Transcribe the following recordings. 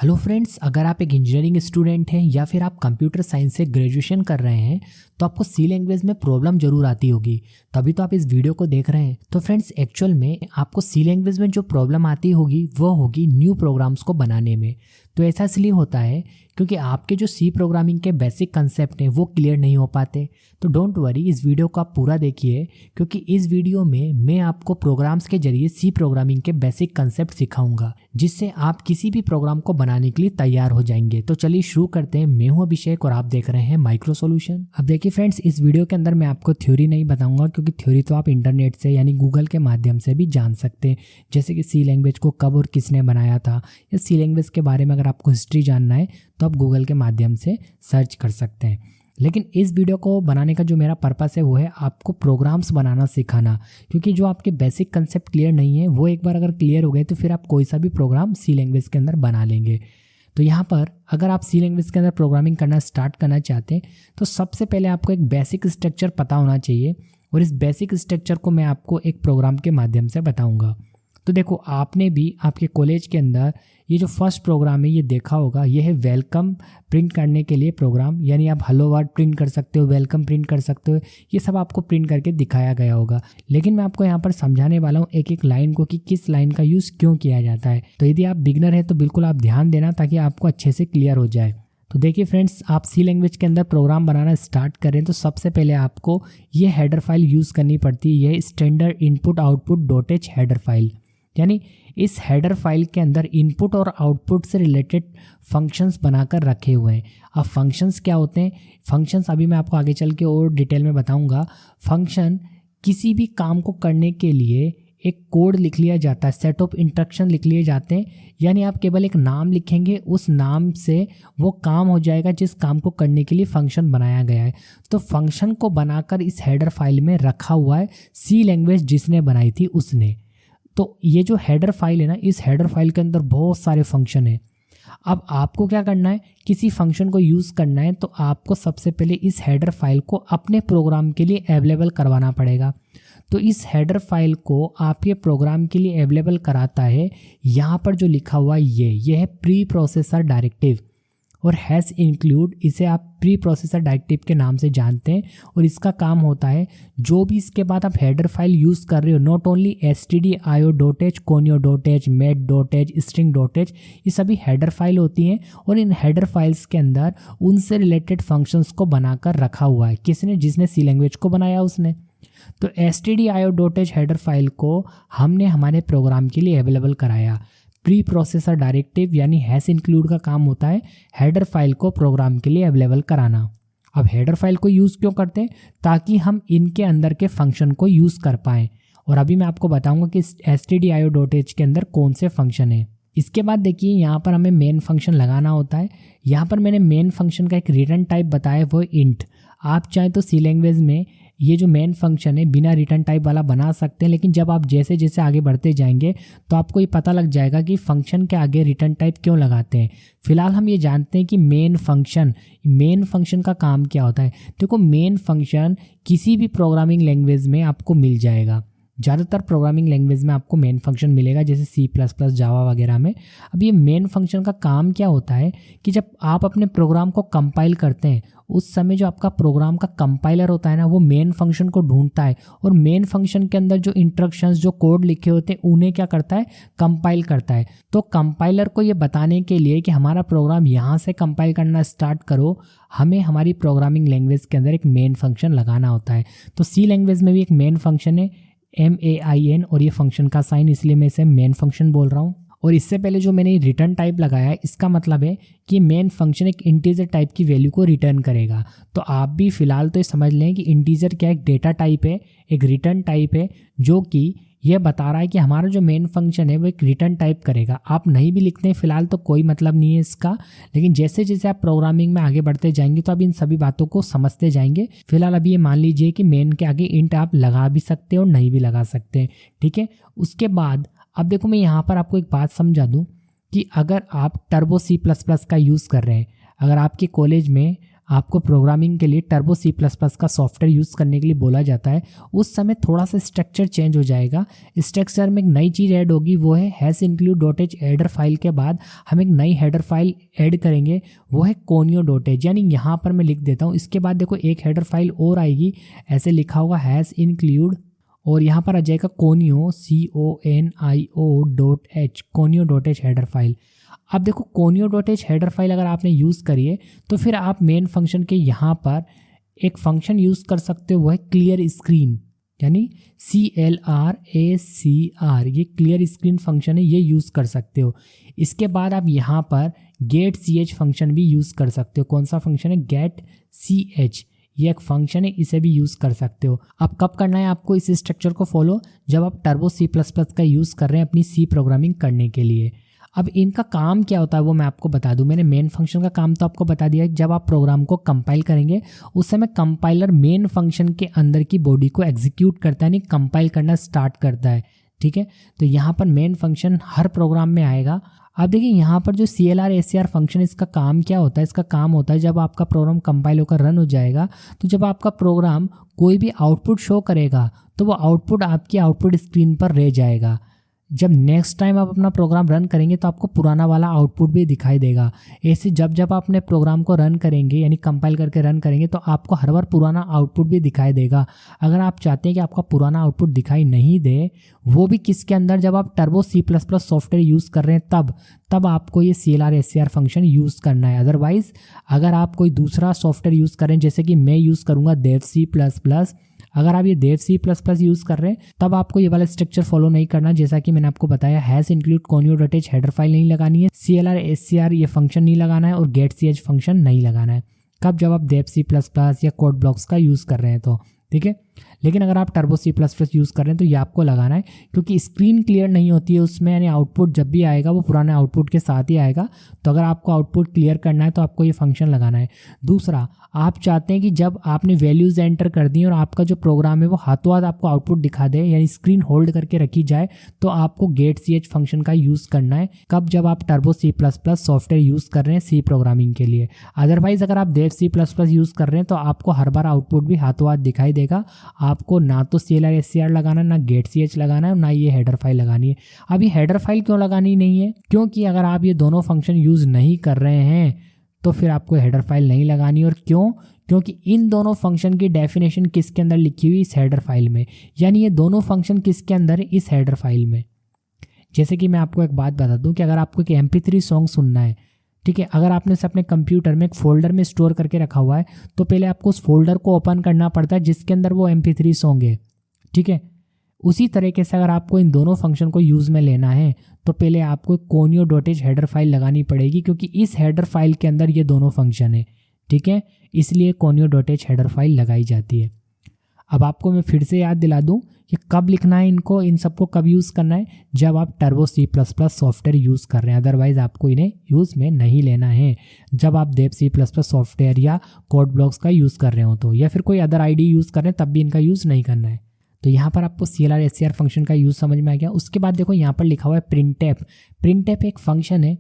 Hello friends, अगर आप एक इंजीनियरिंग स्टूडेंट हैं या फिर आप कंप्यूटर साइंस से ग्रेजुएशन कर रहे हैं तो आपको सी लैंग्वेज में प्रॉब्लम जरूर आती होगी, तभी तो आप इस वीडियो को देख रहे हैं। तो फ्रेंड्स, एक्चुअल में आपको सी लैंग्वेज में जो प्रॉब्लम आती होगी वो होगी न्यू प्रोग्राम्स को बनाने में। तो ऐसा इसलिए होता है क्योंकि आपके जो सी प्रोग्रामिंग के बेसिक कंसेप्ट हैं वो क्लियर नहीं हो पाते। तो डोंट वरी, इस वीडियो को आप पूरा देखिए क्योंकि इस वीडियो में मैं आपको प्रोग्राम्स के जरिए सी प्रोग्रामिंग के बेसिक कंसेप्ट सिखाऊंगा, जिससे आप किसी भी प्रोग्राम को बनाने के लिए तैयार हो जाएंगे। तो चलिए शुरू करते हैं। मैं हूं अभिषेक और आप देख रहे हैं माइक्रो सॉल्यूशन। अब देखिए फ्रेंड्स, इस वीडियो के अंदर मैं आपको थ्योरी नहीं बताऊंगा क्योंकि थ्योरी तो आप इंटरनेट से यानी गूगल के माध्यम से भी जान सकते हैं, जैसे कि सी लैंग्वेज को कब और किसने बनाया था, या सी लैंग्वेज के बारे में अगर आपको हिस्ट्री जानना है तो आप गूगल के माध्यम से सर्च कर सकते हैं। लेकिन इस वीडियो को बनाने का जो मेरा पर्पस है वो है आपको प्रोग्राम्स बनाना सिखाना, क्योंकि जो आपके बेसिक कंसेप्ट क्लियर नहीं है वो एक बार अगर क्लियर हो गए तो फिर आप कोई सा भी प्रोग्राम सी लैंग्वेज के अंदर बना लेंगे। तो यहाँ पर अगर आप सी लैंग्वेज के अंदर प्रोग्रामिंग करना स्टार्ट करना चाहते हैं तो सबसे पहले आपको एक बेसिक स्ट्रक्चर पता होना चाहिए, और इस बेसिक स्ट्रक्चर को मैं आपको एक प्रोग्राम के माध्यम से बताऊँगा। तो देखो, आपने भी आपके कॉलेज के अंदर ये जो फर्स्ट प्रोग्राम है ये देखा होगा, ये है वेलकम प्रिंट करने के लिए प्रोग्राम, यानी आप हेलो वर्ड प्रिंट कर सकते हो, वेलकम प्रिंट कर सकते हो, ये सब आपको प्रिंट करके दिखाया गया होगा। लेकिन मैं आपको यहाँ पर समझाने वाला हूँ एक एक लाइन को कि किस लाइन का यूज़ क्यों किया जाता है। तो यदि आप बिगनर है तो बिल्कुल आप ध्यान देना ताकि आपको अच्छे से क्लियर हो जाए। तो देखिए फ्रेंड्स, आप सी लैंग्वेज के अंदर प्रोग्राम बनाना स्टार्ट करें तो सबसे पहले आपको ये हेडर फाइल यूज़ करनी पड़ती है। ये standard input output .h header file, यानी इस हेडर फाइल के अंदर इनपुट और आउटपुट से रिलेटेड फंक्शंस बनाकर रखे हुए हैं। अब फंक्शंस क्या होते हैं? फंक्शंस अभी मैं आपको आगे चल के और डिटेल में बताऊंगा। फंक्शन किसी भी काम को करने के लिए एक कोड लिख लिया जाता है, सेट ऑफ इंस्ट्रक्शन लिख लिए जाते हैं, यानी आप केवल एक नाम लिखेंगे, उस नाम से वो काम हो जाएगा जिस काम को करने के लिए फंक्शन बनाया गया है। तो फंक्शन को बनाकर इस हेडर फाइल में रखा हुआ है सी लैंग्वेज जिसने बनाई थी उसने। तो ये जो हेडर फाइल है ना, इस हेडर फाइल के अंदर बहुत सारे फंक्शन है। अब आपको क्या करना है, किसी फंक्शन को यूज़ करना है तो आपको सबसे पहले इस हेडर फाइल को अपने प्रोग्राम के लिए अवेलेबल करवाना पड़ेगा। तो इस हेडर फाइल को आपके प्रोग्राम के लिए अवेलेबल कराता है, यहाँ पर जो लिखा हुआ ये है प्री प्रोसेसर डायरेक्टिव और हैज़ इंक्लूड, इसे आप प्री प्रोसेसर डायरेक्टिव के नाम से जानते हैं। और इसका काम होता है जो भी इसके बाद आप हेडर फाइल यूज़ कर रहे हो, not only stdio.h, conio.h, met.h, string.h, ये सभी हेडर फाइल होती हैं और इन हेडर फाइल्स के अंदर उनसे रिलेटेड फंक्शंस को बनाकर रखा हुआ है। किसने? जिसने सी लैंग्वेज को बनाया उसने। तो stdio.h हेडर फाइल को हमने हमारे प्रोग्राम के लिए अवेलेबल कराया। प्री प्रोसेसर डायरेक्टिव यानी हैश इंक्लूड का काम होता है हेडर फाइल को प्रोग्राम के लिए अवेलेबल कराना। अब हेडर फाइल को यूज़ क्यों करते हैं? ताकि हम इनके अंदर के फंक्शन को यूज़ कर पाएँ, और अभी मैं आपको बताऊंगा कि stdio.h के अंदर कौन से फंक्शन है। इसके बाद देखिए, यहाँ पर हमें मेन फंक्शन लगाना होता है। यहाँ पर मैंने मेन फंक्शन का एक रिटर्न टाइप बताया, वो इंट। आप चाहें तो सी लैंग्वेज में ये जो मेन फंक्शन है बिना रिटर्न टाइप वाला बना सकते हैं, लेकिन जब आप जैसे जैसे आगे बढ़ते जाएंगे तो आपको ये पता लग जाएगा कि फंक्शन के आगे रिटर्न टाइप क्यों लगाते हैं। फिलहाल हम ये जानते हैं कि मेन फंक्शन का काम क्या होता है। देखो, मेन फंक्शन किसी भी प्रोग्रामिंग लैंग्वेज में आपको मिल जाएगा। ज़्यादातर प्रोग्रामिंग लैंग्वेज में आपको मेन फंक्शन मिलेगा, जैसे C++, जावा वगैरह में। अब ये मेन फंक्शन का काम क्या होता है कि जब आप अपने प्रोग्राम को कंपाइल करते हैं उस समय जो आपका प्रोग्राम का कंपाइलर होता है ना, वो मेन फंक्शन को ढूंढता है और मेन फंक्शन के अंदर जो इंस्ट्रक्शंस, जो कोड लिखे होते हैं उन्हें क्या करता है? कंपाइल करता है। तो कंपाइलर को ये बताने के लिए कि हमारा प्रोग्राम यहाँ से कंपाइल करना स्टार्ट करो, हमें हमारी प्रोग्रामिंग लैंग्वेज के अंदर एक मेन फंक्शन लगाना होता है। तो सी लैंग्वेज में भी एक मेन फंक्शन है MAIN, और ये फंक्शन का साइन, इसलिए मैं इसे मेन फंक्शन बोल रहा हूँ। और इससे पहले जो मैंने रिटर्न टाइप लगाया है, इसका मतलब है कि मेन फंक्शन एक इंटीजर टाइप की वैल्यू को रिटर्न करेगा। तो आप भी फिलहाल तो ये समझ लें कि इंटीजर क्या, एक डेटा टाइप है, एक रिटर्न टाइप है, जो कि यह बता रहा है कि हमारा जो मेन फंक्शन है वो एक रिटर्न टाइप करेगा। आप नहीं भी लिखते हैं फिलहाल तो कोई मतलब नहीं है इसका, लेकिन जैसे जैसे आप प्रोग्रामिंग में आगे बढ़ते जाएंगे तो आप इन सभी बातों को समझते जाएंगे। फिलहाल अभी ये मान लीजिए कि मेन के आगे इंट आप लगा भी सकते हैं और नहीं भी लगा सकते हैं, ठीक है। उसके बाद अब देखो, मैं यहाँ पर आपको एक बात समझा दूँ कि अगर आप टर्बो C++ का यूज़ कर रहे हैं, अगर आपके कॉलेज में आपको प्रोग्रामिंग के लिए टर्बो सी प्लस प्लस का सॉफ्टवेयर यूज़ करने के लिए बोला जाता है, उस समय थोड़ा सा स्ट्रक्चर चेंज हो जाएगा। स्ट्रक्चर में एक नई चीज़ ऐड होगी, वो है hash include dot H. Header file के बाद हम एक नई हेडर फाइल ऐड करेंगे, वो है कोनियो डॉट एच। यानी यहाँ पर मैं लिख देता हूँ, इसके बाद देखो एक हेडर फाइल और आएगी, ऐसे लिखा होगा हैश इंक्लूड, और यहाँ पर आ जाएगा conio CONIO.H, conio dot H header file. अब देखो conio dot H header file अगर आपने यूज़ करी है तो फिर आप मेन फंक्शन के यहाँ पर एक फंक्शन यूज़ कर सकते हो, वो है क्लियर स्क्रीन, यानी CLRACR, ये क्लियर स्क्रीन फंक्शन है, ये यूज़ कर सकते हो। इसके बाद आप यहाँ पर गेट CH फंक्शन भी यूज़ कर सकते हो। कौन सा फंक्शन है? गेट CH, ये एक फंक्शन है, इसे भी यूज़ कर सकते हो। अब कब करना है आपको इस स्ट्रक्चर को फॉलो? जब आप टर्बो सी प्लस प्लस का यूज़ कर रहे हैं अपनी सी प्रोग्रामिंग करने के लिए। अब इनका काम क्या होता है वो मैं आपको बता दूं। मैंने मेन फंक्शन का काम तो आपको बता दिया है, जब आप प्रोग्राम को कंपाइल करेंगे उस समय कंपाइलर मेन फंक्शन के अंदर की बॉडी को एग्जीक्यूट करता है, नहीं कंपाइल करना स्टार्ट करता है, ठीक है। तो यहाँ पर मेन फंक्शन हर प्रोग्राम में आएगा। अब देखिए यहाँ पर जो CLRACR फंक्शन, इसका काम क्या होता है? इसका काम होता है जब आपका प्रोग्राम कंपाइल होकर रन हो जाएगा तो जब आपका प्रोग्राम कोई भी आउटपुट शो करेगा तो वो आउटपुट आपकी आउटपुट स्क्रीन पर रह जाएगा। जब नेक्स्ट टाइम आप अपना प्रोग्राम रन करेंगे तो आपको पुराना वाला आउटपुट भी दिखाई देगा। ऐसे जब जब आप अपने प्रोग्राम को रन करेंगे, यानी कंपाइल करके रन करेंगे, तो आपको हर बार पुराना आउटपुट भी दिखाई देगा। अगर आप चाहते हैं कि आपका पुराना आउटपुट दिखाई नहीं दे, वो भी किसके अंदर? जब आप Turbo C plus plus software use कर रहे हैं तब आपको ये CLRACR फंक्शन यूज़ करना है। अदरवाइज़ अगर आप कोई दूसरा सॉफ्टवेयर यूज़ करें, जैसे कि मैं यूज़ करूँगा देव सी प्लस प्लस, अगर आप ये देव सी प्लस प्लस यूज़ कर रहे हैं तब आपको ये वाला स्ट्रक्चर फॉलो नहीं करना। जैसा कि मैंने आपको बताया, hash include conio dot H header file नहीं लगानी है, CLRACR ये फंक्शन नहीं लगाना है, और गेट CH फंक्शन नहीं लगाना है। कब? जब आप देव सी प्लस प्लस या कोड ब्लॉक्स का यूज़ कर रहे हैं तो, ठीक है। लेकिन अगर आप Turbo C plus plus use कर रहे हैं तो ये आपको लगाना है, क्योंकि स्क्रीन क्लियर नहीं होती है उसमें, यानी आउटपुट जब भी आएगा वो पुराने आउटपुट के साथ ही आएगा। तो अगर आपको आउटपुट क्लियर करना है तो आपको ये फंक्शन लगाना है। दूसरा, आप चाहते हैं कि जब आपने वैल्यूज़ एंटर कर दी और आपका जो प्रोग्राम है वो हाथों हाथ आपको आउटपुट दिखा दे, यानी स्क्रीन होल्ड करके रखी जाए, तो आपको गेट CH फंक्शन का यूज़ करना है। कब? जब आप Turbo C plus plus software use कर रहे हैं सी प्रोग्रामिंग के लिए। अदरवाइज़ अगर आप Dev C plus plus use कर रहे हैं तो आपको हर बार आउटपुट भी हाथों हाथ दिखाई देगा। आपको ना तो CLRACR लगाना, ना गेट CH लगाना है, ना ये हेडर फाइल लगानी है। अब ये हेडर फाइल क्यों लगानी नहीं है? क्योंकि अगर आप ये दोनों फंक्शन यूज़ नहीं कर रहे हैं तो फिर आपको हेडर फाइल नहीं लगानी। और क्यों? क्योंकि इन दोनों फंक्शन की डेफिनेशन किसके अंदर लिखी हुई? इस हेडर फाइल में। यानी ये दोनों फंक्शन किसके अंदर है? इस हेडर फाइल में। जैसे कि मैं आपको एक बात बता दूं कि अगर आपको एक MP3 सॉन्ग सुनना है, ठीक है, अगर आपने इसे अपने कंप्यूटर में एक फोल्डर में स्टोर करके रखा हुआ है तो पहले आपको उस फोल्डर को ओपन करना पड़ता है जिसके अंदर वो MP3 सॉन्ग है, ठीक है। उसी तरीके से अगर आपको इन दोनों फंक्शन को यूज़ में लेना है तो पहले आपको conio dot H header file लगानी पड़ेगी, क्योंकि इस हेडर फाइल के अंदर ये दोनों फंक्शन है, ठीक है। इसलिए conio dot H header file लगाई जाती है। अब आपको मैं फिर से याद दिला दूं कि कब लिखना है इनको, इन सबको कब यूज़ करना है? जब आप Turbo C plus plus software use कर रहे हैं। अदरवाइज़ आपको इन्हें यूज़ में नहीं लेना है। जब आप Dev C plus plus software या कोड ब्लॉक्स का यूज़ कर रहे हो तो, या फिर कोई अदर आईडी यूज़ कर रहे हैं तब भी इनका यूज़ नहीं करना है। तो यहाँ पर आपको CLRACR फंक्शन का यूज़ समझ में आ गया। उसके बाद देखो यहाँ पर लिखा हुआ है प्रिंटफ। प्रिंटफ एक फंक्शन है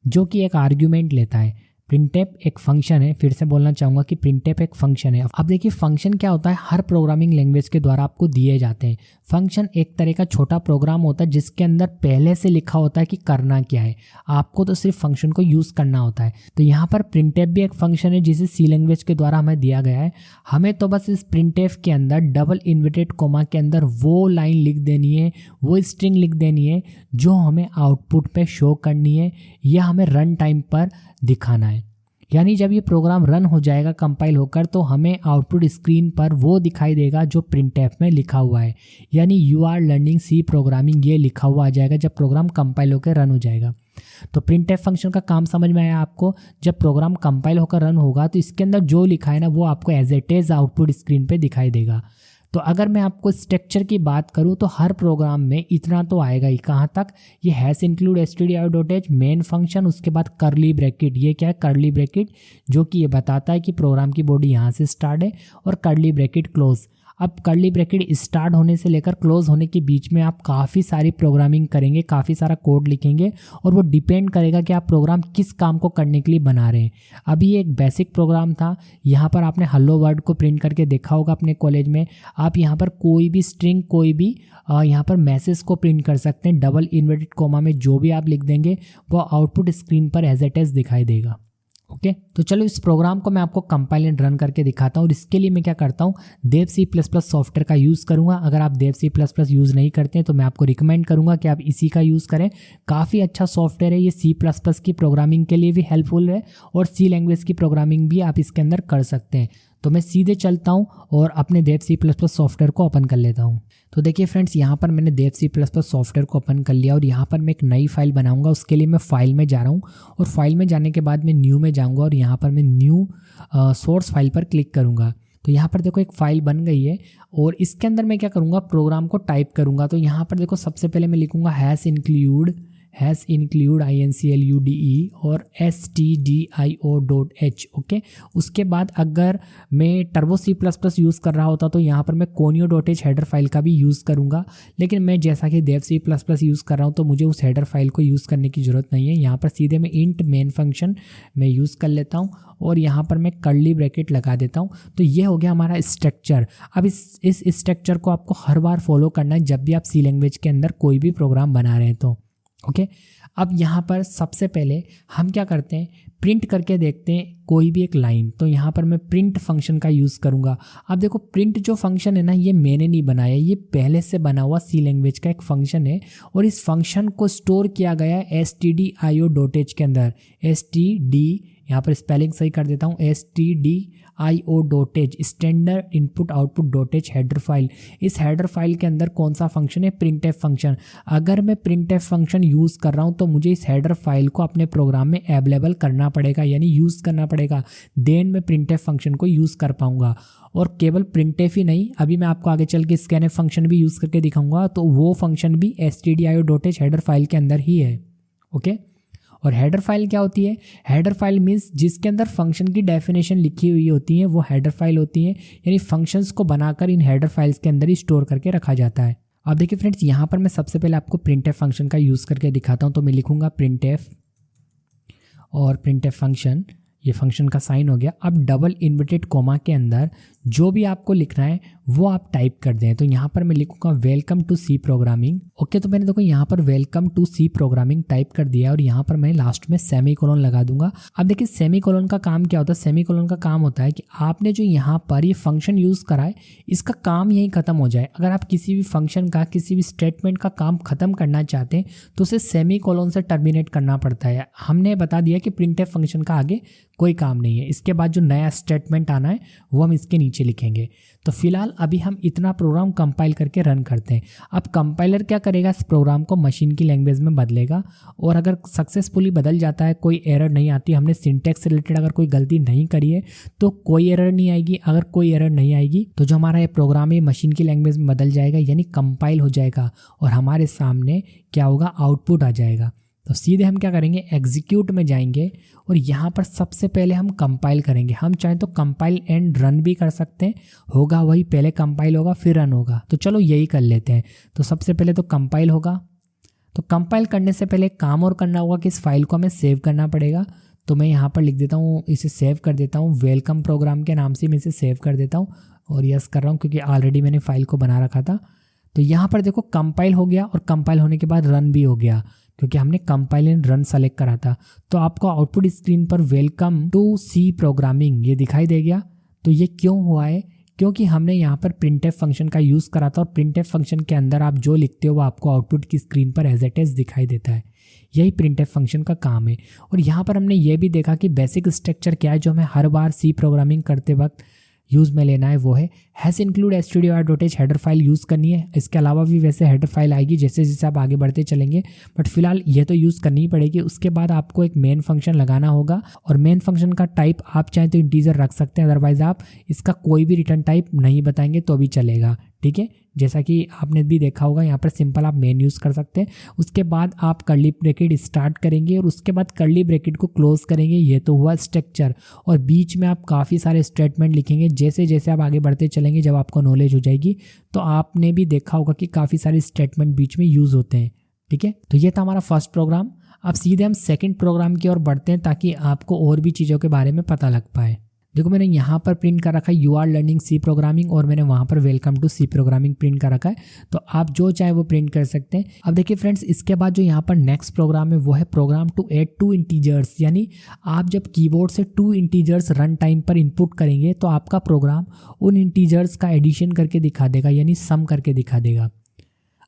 जो कि एक आर्ग्यूमेंट लेता है। प्रिंटफ एक फंक्शन है, फिर से बोलना चाहूँगा कि प्रिंटफ एक फंक्शन है। अब देखिए फंक्शन क्या होता है, हर प्रोग्रामिंग लैंग्वेज के द्वारा आपको दिए जाते हैं। फंक्शन एक तरह का छोटा प्रोग्राम होता है जिसके अंदर पहले से लिखा होता है कि करना क्या है, आपको तो सिर्फ फंक्शन को यूज़ करना होता है। तो यहाँ पर प्रिंटफ भी एक फंक्शन है जिसे सी लैंग्वेज के द्वारा हमें दिया गया है। हमें तो बस इस प्रिंटफ के अंदर डबल इन्वर्टेड कोमा के अंदर वो लाइन लिख देनी है, वो स्ट्रिंग लिख देनी है जो हमें आउटपुट पे शो करनी है या हमें रन टाइम पर दिखाना है। यानी जब ये प्रोग्राम रन हो जाएगा कंपाइल होकर तो हमें आउटपुट स्क्रीन पर वो दिखाई देगा जो प्रिंटफ में लिखा हुआ है। यानी you are learning C programming ये लिखा हुआ आ जाएगा जब प्रोग्राम कंपाइल होकर रन हो जाएगा। तो प्रिंटफ फंक्शन का काम समझ में आया आपको। जब प्रोग्राम कंपाइल होकर रन होगा तो इसके अंदर जो लिखा है ना वो आपको as it is output screen पे दिखाई देगा। तो अगर मैं आपको स्ट्रक्चर की बात करूं तो हर प्रोग्राम में इतना तो आएगा ही। कहाँ तक? ये hash include stdio.h main function, उसके बाद करली ब्रैकेट। ये क्या है? करली ब्रैकेट जो कि ये बताता है कि प्रोग्राम की बॉडी यहाँ से स्टार्ट है और करली ब्रैकेट क्लोज। अब कर्ली ब्रैकेट स्टार्ट होने से लेकर क्लोज होने के बीच में आप काफ़ी सारी प्रोग्रामिंग करेंगे, काफ़ी सारा कोड लिखेंगे और वो डिपेंड करेगा कि आप प्रोग्राम किस काम को करने के लिए बना रहे हैं। अभी ये एक बेसिक प्रोग्राम था, यहाँ पर आपने हेलो वर्ल्ड को प्रिंट करके देखा होगा अपने कॉलेज में। आप यहाँ पर कोई भी स्ट्रिंग, कोई भी यहाँ पर मैसेज को प्रिंट कर सकते हैं। डबल इन्वर्टेड कोमा में जो भी आप लिख देंगे वो आउटपुट स्क्रीन पर एज इट इज दिखाई देगा। ओके तो चलो इस प्रोग्राम को मैं आपको कंपाइल एंड रन करके दिखाता हूँ। और इसके लिए मैं क्या करता हूँ, देव C++ सॉफ्टवेयर का यूज़ करूँगा। अगर आप देव C++ यूज़ नहीं करते हैं तो मैं आपको रिकमेंड करूँगा कि आप इसी का यूज़ करें। काफ़ी अच्छा सॉफ्टवेयर है ये, C++ की प्रोग्रामिंग के लिए भी हेल्पफुल है और C लैंग्वेज की प्रोग्रामिंग भी आप इसके अंदर कर सकते हैं। तो मैं सीधे चलता हूँ और अपने देव C++ सॉफ्टवेयर को ओपन कर लेता हूँ। तो देखिए फ्रेंड्स, यहाँ पर मैंने देव C++ सॉफ्टवेयर को ओपन कर लिया और यहाँ पर मैं एक नई फाइल बनाऊंगा। उसके लिए मैं फाइल में जा रहा हूँ और फाइल में जाने के बाद मैं न्यू में जाऊँगा और यहाँ पर मैं न्यू सोर्स फाइल पर क्लिक करूँगा। तो यहाँ पर देखो एक फ़ाइल बन गई है और इसके अंदर मैं क्या करूँगा, प्रोग्राम को टाइप करूँगा। तो यहाँ पर देखो सबसे पहले मैं लिखूँगा हैश इंक्लूड INCLUDE और stdio.h। ओके, उसके बाद अगर मैं टर्बो C++ यूज़ कर रहा होता तो यहाँ पर मैं conio.h हेडर फाइल का भी यूज़ करूँगा, लेकिन मैं जैसा कि देव C++ यूज़ कर रहा हूँ तो मुझे उस हेडर फाइल को यूज़ करने की ज़रूरत नहीं है। यहाँ पर सीधे मैं इंट मेन फंक्शन में यूज़ कर लेता हूँ और यहाँ पर मैं कर्ली ब्रैकेट लगा देता हूँ। तो ये हो गया हमारा स्ट्रक्चर। अब इस स्ट्रक्चर को आपको हर बार फॉलो करना है जब भी आप C लैंग्वेज के अंदर कोई भी प्रोग्राम बना रहे हैं तो ओके। अब यहाँ पर सबसे पहले हम क्या करते हैं, प्रिंट करके देखते हैं कोई भी एक लाइन। तो यहाँ पर मैं प्रिंट फंक्शन का यूज़ करूँगा। अब देखो प्रिंट जो फंक्शन है ना, ये मैंने नहीं बनाया, ये पहले से बना हुआ C लैंग्वेज का एक फंक्शन है और इस फंक्शन को स्टोर किया गया है stdio.h के अंदर। यहाँ पर स्पेलिंग सही कर देता हूँ, stdio.h standard input output header file. इस हेडर फाइल के अंदर कौन सा फंक्शन है, printf फंक्शन। अगर मैं printf फंक्शन यूज़ कर रहा हूँ तो मुझे इस हेडर फाइल को अपने प्रोग्राम में अवेलेबल करना पड़ेगा, यानी यूज़ करना पड़ेगा, देन मैं printf फंक्शन को यूज़ कर पाऊँगा। और केवल printf ही नहीं, अभी मैं आपको आगे चल के scanf फंक्शन भी यूज़ करके दिखाऊंगा, तो वो फंक्शन भी stdio.h हेडर फाइल के अंदर ही है। ओके, और हेडर फाइल क्या होती है, हेडर फाइल मीन्स जिसके अंदर फंक्शन की डेफिनेशन लिखी हुई होती है वो हेडर फाइल होती है, यानी फंक्शंस को बनाकर इन हेडर फाइल्स के अंदर ही स्टोर करके रखा जाता है। अब देखिए फ्रेंड्स, यहाँ पर मैं सबसे पहले आपको printf फंक्शन का यूज़ करके दिखाता हूँ। तो मैं लिखूँगा printf और printf फंक्शन, ये फंक्शन का साइन हो गया। अब डबल इन्वर्टेड कोमा के अंदर जो भी आपको लिखना है वो आप टाइप कर दें। तो यहाँ पर मैं लिखूँगा welcome to C programming. Okay, तो मैंने देखो यहाँ पर welcome to C programming type कर दिया और यहाँ पर मैं लास्ट में सेमीकोलन लगा दूंगा। अब देखिए सेमीकोलन का काम क्या होता है, सेमीकोलन का काम होता है कि आपने जो यहाँ पर ये फंक्शन यूज़ करा है इसका काम यहीं ख़त्म हो जाए। अगर आप किसी भी फंक्शन का, किसी भी स्टेटमेंट का काम ख़त्म करना चाहते हैं तो उसे सेमीकोलन से टर्मिनेट करना पड़ता है। हमने बता दिया कि printf फंक्शन का आगे कोई काम नहीं है, इसके बाद जो नया स्टेटमेंट आना है वो हम इसके नीचे लिखेंगे। तो फिलहाल अभी हम इतना प्रोग्राम कंपाइल करके रन करते हैं। अब कंपाइलर क्या करेगा, इस प्रोग्राम को मशीन की लैंग्वेज में बदलेगा और अगर सक्सेसफुली बदल जाता है, कोई एरर नहीं आती, हमने सिंटैक्स से रिलेटेड अगर कोई गलती नहीं करी है तो कोई एरर नहीं आएगी। अगर कोई एरर नहीं आएगी तो जो हमारा ये प्रोग्राम है मशीन की लैंग्वेज में बदल जाएगा, यानी कंपाइल हो जाएगा और हमारे सामने क्या होगा, आउटपुट आ जाएगा। तो सीधे हम क्या करेंगे, एग्जीक्यूट में जाएंगे और यहाँ पर सबसे पहले हम कंपाइल करेंगे। हम चाहें तो कंपाइल एंड रन भी कर सकते हैं, होगा वही, पहले कंपाइल होगा फिर रन होगा। तो चलो यही कर लेते हैं। तो सबसे पहले तो कंपाइल होगा। तो कंपाइल करने से पहले काम और करना होगा कि इस फाइल को हमें सेव करना पड़ेगा। तो मैं यहाँ पर लिख देता हूँ, इसे सेव कर देता हूँ, वेलकम प्रोग्राम के नाम से मैं इसे सेव कर देता हूँ और यस कर रहा हूँ क्योंकि ऑलरेडी मैंने फाइल को बना रखा था। तो यहाँ पर देखो कंपाइल हो गया और कंपाइल होने के बाद रन भी हो गया क्योंकि हमने कंपाइल एंड रन सेलेक्ट करा था। तो आपको आउटपुट स्क्रीन पर वेलकम टू C प्रोग्रामिंग ये दिखाई दे गया। तो ये क्यों हुआ है, क्योंकि हमने यहाँ पर printf फंक्शन का यूज़ करा था और printf फंक्शन के अंदर आप जो लिखते हो वो आपको आउटपुट की स्क्रीन पर एज इट इज दिखाई देता है। यही printf फंक्शन का काम है। और यहाँ पर हमने ये भी देखा कि बेसिक स्ट्रक्चर क्या है जो हमें हर बार C प्रोग्रामिंग करते वक्त यूज़ में लेना है, वो है hash include stdio.h header file use करनी है। इसके अलावा भी वैसे हेडर फाइल आएगी जैसे जैसे आप आगे बढ़ते चलेंगे, बट फिलहाल ये तो यूज़ करनी ही पड़ेगी। उसके बाद आपको एक मेन फंक्शन लगाना होगा और मेन फंक्शन का टाइप आप चाहें तो इंटीजर रख सकते हैं, अदरवाइज आप इसका कोई भी रिटर्न टाइप नहीं बताएंगे तो भी चलेगा। ठीक है। जैसा कि आपने भी देखा होगा, यहाँ पर सिंपल आप मेन यूज़ कर सकते हैं। उसके बाद आप कर्ली ब्रैकेट स्टार्ट करेंगे और उसके बाद कर्ली ब्रैकेट को क्लोज करेंगे। ये तो हुआ स्ट्रक्चर, और बीच में आप काफ़ी सारे स्टेटमेंट लिखेंगे। जैसे जैसे आप आगे बढ़ते चलेंगे, जब आपको नॉलेज हो जाएगी तो आपने भी देखा होगा कि काफ़ी सारे स्टेटमेंट बीच में यूज़ होते हैं, ठीक है। तो ये था हमारा फर्स्ट प्रोग्राम। अब सीधे हम सेकंड प्रोग्राम की ओर बढ़ते हैं ताकि आपको और भी चीज़ों के बारे में पता लग पाए। देखो मैंने यहाँ पर प्रिंट कर रखा है you are learning C programming, और मैंने वहाँ पर welcome to C programming print कर रखा है। तो आप जो चाहे वो प्रिंट कर सकते हैं। अब देखिए फ्रेंड्स, इसके बाद जो यहाँ पर नेक्स्ट प्रोग्राम है वो है प्रोग्राम टू ऐड 2 इंटीजर्स। यानी आप जब कीबोर्ड से 2 इंटीजर्स रन टाइम पर इनपुट करेंगे तो आपका प्रोग्राम उन इंटीजर्स का एडिशन करके दिखा देगा, यानी सम करके दिखा देगा।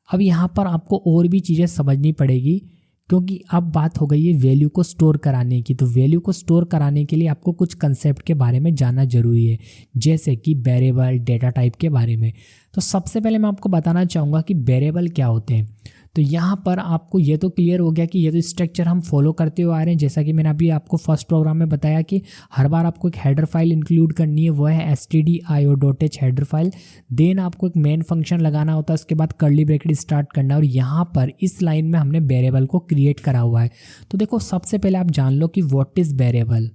अब यहाँ पर आपको और भी चीज़ें समझनी पड़ेगी, क्योंकि अब बात हो गई है वैल्यू को स्टोर कराने की। तो वैल्यू को स्टोर कराने के लिए आपको कुछ कंसेप्ट के बारे में जानना जरूरी है, जैसे कि वेरिएबल, डेटा टाइप के बारे में। तो सबसे पहले मैं आपको बताना चाहूँगा कि वेरिएबल क्या होते हैं। तो यहाँ पर आपको ये तो क्लियर हो गया कि ये तो स्ट्रक्चर हम फॉलो करते हुए आ रहे हैं। जैसा कि मैंने अभी आपको फर्स्ट प्रोग्राम में बताया कि हर बार आपको एक हेडर फाइल इंक्लूड करनी है, वो है stdio.h हेडर फाइल। देन आपको एक मेन फंक्शन लगाना होता है, उसके बाद कर्ली ब्रैकेट स्टार्ट करना है, और यहाँ पर इस लाइन में हमने वेरिएबल को क्रिएट करा हुआ है। तो देखो सबसे पहले आप जान लो कि व्हाट इज़ वेरिएबल।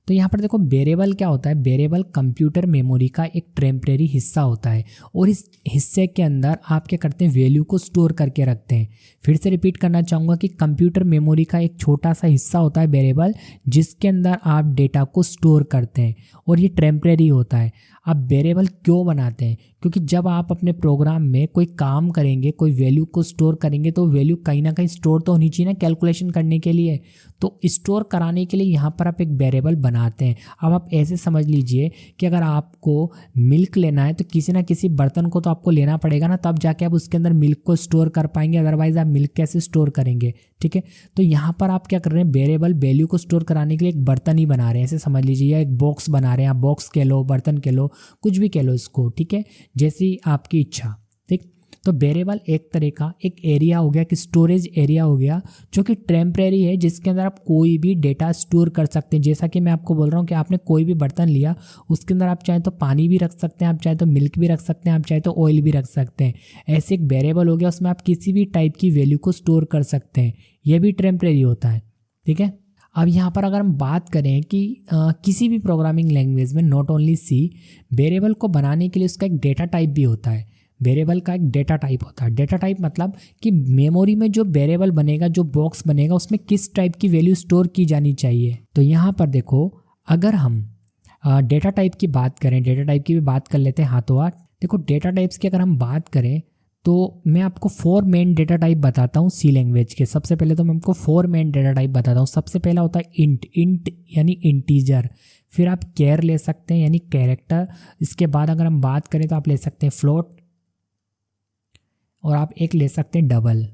तो यहाँ पर देखो वेरिएबल क्या होता है। वेरिएबल कंप्यूटर मेमोरी का एक टेम्परेरी हिस्सा होता है, और इस हिस्से के अंदर आप क्या करते हैं, वैल्यू को स्टोर करके रखते हैं। फिर से रिपीट करना चाहूँगा कि कंप्यूटर मेमोरी का एक छोटा सा हिस्सा होता है वेरिएबल, जिसके अंदर आप डेटा को स्टोर करते हैं, और ये टेम्परेरी होता है। आप वेरिएबल क्यों बनाते हैं, क्योंकि जब आप अपने प्रोग्राम में कोई काम करेंगे, कोई वैल्यू को स्टोर करेंगे, तो वैल्यू कहीं ना कहीं स्टोर तो होनी चाहिए ना कैलकुलेशन करने के लिए। तो स्टोर कराने के लिए यहाँ पर आप एक वेरिएबल बनाते हैं। अब आप ऐसे समझ लीजिए कि अगर आपको मिल्क लेना है तो किसी ना किसी बर्तन को तो आपको लेना पड़ेगा ना, तब जाके आप उसके अंदर मिल्क को स्टोर कर पाएंगे, अदरवाइज आप मिल्क कैसे स्टोर करेंगे, ठीक है। तो यहाँ पर आप क्या कर रहे हैं, वेरिएबल वैल्यू को स्टोर कराने के लिए एक बर्तन ही बना रहे हैं, ऐसे समझ लीजिए, या एक बॉक्स बना रहे हैं। आप बॉक्स कह लो, बर्तन कह लो, कुछ भी कह लो इसको, ठीक है, जैसी आपकी इच्छा, ठीक। तो वेरिएबल एक तरह का एक एरिया हो गया कि स्टोरेज एरिया हो गया, जो कि टेम्परेरी है, जिसके अंदर आप कोई भी डेटा स्टोर कर सकते हैं। जैसा कि मैं आपको बोल रहा हूँ कि आपने कोई भी बर्तन लिया, उसके अंदर आप चाहे तो पानी भी रख सकते हैं, आप चाहे तो मिल्क भी रख सकते हैं, आप चाहे तो ऑयल भी रख सकते हैं। ऐसे एक वेरिएबल हो गया, उसमें आप किसी भी टाइप की वैल्यू को स्टोर कर सकते हैं। यह भी टेम्परेरी होता है, ठीक है। अब यहाँ पर अगर हम बात करें कि किसी भी प्रोग्रामिंग लैंग्वेज में, नॉट ओनली सी, वेरिएबल को बनाने के लिए उसका एक डेटा टाइप भी होता है। वेरिएबल का एक डेटा टाइप होता है। डेटा टाइप मतलब कि मेमोरी में जो वेरिएबल बनेगा, जो बॉक्स बनेगा, उसमें किस टाइप की वैल्यू स्टोर की जानी चाहिए। तो यहाँ पर देखो, अगर हम डेटा टाइप की बात करें, डेटा टाइप की भी बात कर लेते हैं हाथों हाथ। देखो डेटा टाइप्स की अगर हम बात करें तो मैं आपको 4 मेन डेटा टाइप बताता हूँ सी लैंग्वेज के। सबसे पहले तो मैं आपको 4 मेन डेटा टाइप बताता हूँ। सबसे पहला होता है इंट। इंट यानी इंटीजर। फिर आप कैर ले सकते हैं, यानी कैरेक्टर। इसके बाद अगर हम बात करें तो आप ले सकते हैं फ्लोट, और आप एक ले सकते हैं डबल,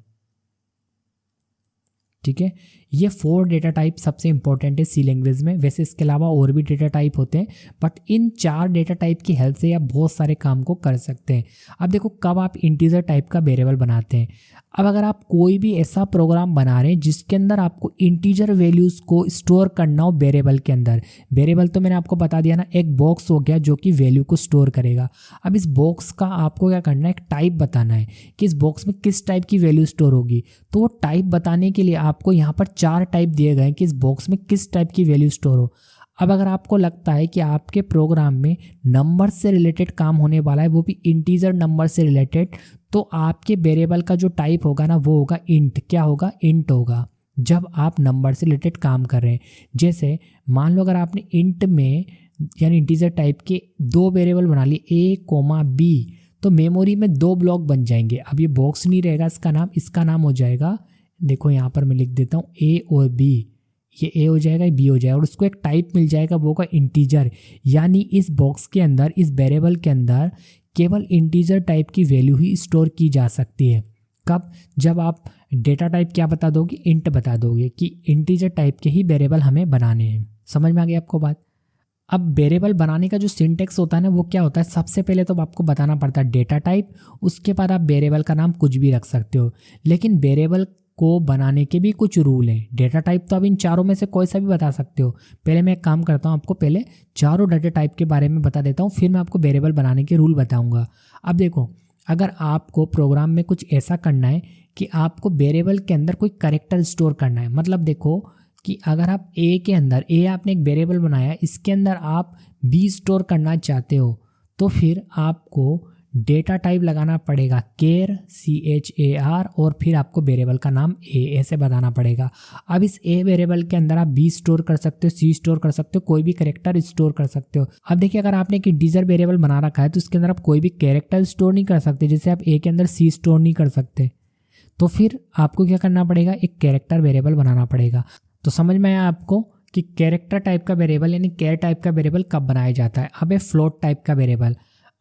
ठीक है। ये 4 डेटा टाइप सबसे इंपॉर्टेंट है सी लैंग्वेज में। वैसे इसके अलावा और भी डेटा टाइप होते हैं, बट इन 4 डेटा टाइप की हेल्प से आप बहुत सारे काम को कर सकते हैं। अब देखो कब आप इंटीजर टाइप का वेरिएबल बनाते हैं। अब अगर आप कोई भी ऐसा प्रोग्राम बना रहे हैं जिसके अंदर आपको इंटीजर वैल्यूज़ को स्टोर करना हो वेरिएबल के अंदर। वेरिएबल तो मैंने आपको बता दिया ना, एक बॉक्स हो गया जो कि वैल्यू को स्टोर करेगा। अब इस बॉक्स का आपको क्या करना है, एक टाइप बताना है कि इस बॉक्स में किस टाइप की वैल्यू स्टोर होगी। तो वो टाइप बताने के लिए आपको यहाँ पर 4 टाइप दिए गए हैं कि इस बॉक्स में किस टाइप की वैल्यू स्टोर हो। अब अगर आपको लगता है कि आपके प्रोग्राम में नंबर से रिलेटेड काम होने वाला है, वो भी इंटीजर नंबर से रिलेटेड, तो आपके वेरिएबल का जो टाइप होगा ना, वो होगा इंट। क्या होगा, इंट होगा, जब आप नंबर से रिलेटेड काम कर रहे हैं। जैसे मान लो अगर आपने इंट में यानी इंटीजर टाइप के 2 वेरिएबल बना लिए, a, b, तो मेमोरी में 2 ब्लॉक बन जाएंगे। अब ये बॉक्स नहीं रहेगा इसका नाम हो जाएगा, देखो यहाँ पर मैं लिख देता हूँ a और b। ये a हो जाएगा, b हो जाएगा, और उसको एक टाइप मिल जाएगा, वो का इंटीजर। यानी इस बॉक्स के अंदर, इस वेरिएबल के अंदर केवल इंटीजर टाइप की वैल्यू ही स्टोर की जा सकती है। कब, जब आप डेटा टाइप क्या बता दोगे, इंट बता दोगे कि इंटीजर टाइप के ही वेरिएबल हमें बनाने हैं। समझ में आ गई आपको बात। अब वेरिएबल बनाने का जो सिंटेक्स होता है ना, वो क्या होता है, सबसे पहले तो आपको बताना पड़ता है डेटा टाइप। उसके बाद आप वेरिएबल का नाम कुछ भी रख सकते हो, लेकिन वेरिएबल को बनाने के भी कुछ रूल हैं। डेटा टाइप तो आप इन चारों में से कोई सा भी बता सकते हो। पहले मैं एक काम करता हूँ, आपको पहले चारों डेटा टाइप के बारे में बता देता हूँ, फिर मैं आपको वेरिएबल बनाने के रूल बताऊंगा। अब देखो, अगर आपको प्रोग्राम में कुछ ऐसा करना है कि आपको वेरिएबल के अंदर कोई कैरेक्टर स्टोर करना है, मतलब देखो कि अगर आप ए के अंदर, ए आपने एक वेरिएबल बनाया, इसके अंदर आप बी स्टोर करना चाहते हो, तो फिर आपको डेटा टाइप लगाना पड़ेगा केर CHAR, और फिर आपको वेरिएबल का नाम ए ऐसे बताना पड़ेगा। अब इस ए वेरिएबल के अंदर आप बी स्टोर कर सकते हो, सी स्टोर कर सकते हो, कोई भी कैरेक्टर स्टोर कर सकते हो। अब देखिए अगर आपने एक इंटीजर वेरिएबल बना रखा है तो उसके अंदर आप कोई भी कैरेक्टर स्टोर नहीं कर सकते, जैसे आप ए के अंदर सी स्टोर नहीं कर सकते, तो फिर आपको क्या करना पड़ेगा, एक कैरेक्टर वेरिएबल बनाना पड़ेगा। तो समझ में आया आपको कि कैरेक्टर टाइप का वेरिएबल यानी कैर टाइप का वेरिएबल कब बनाया जाता है। अब है फ्लोट टाइप का वेरिएबल।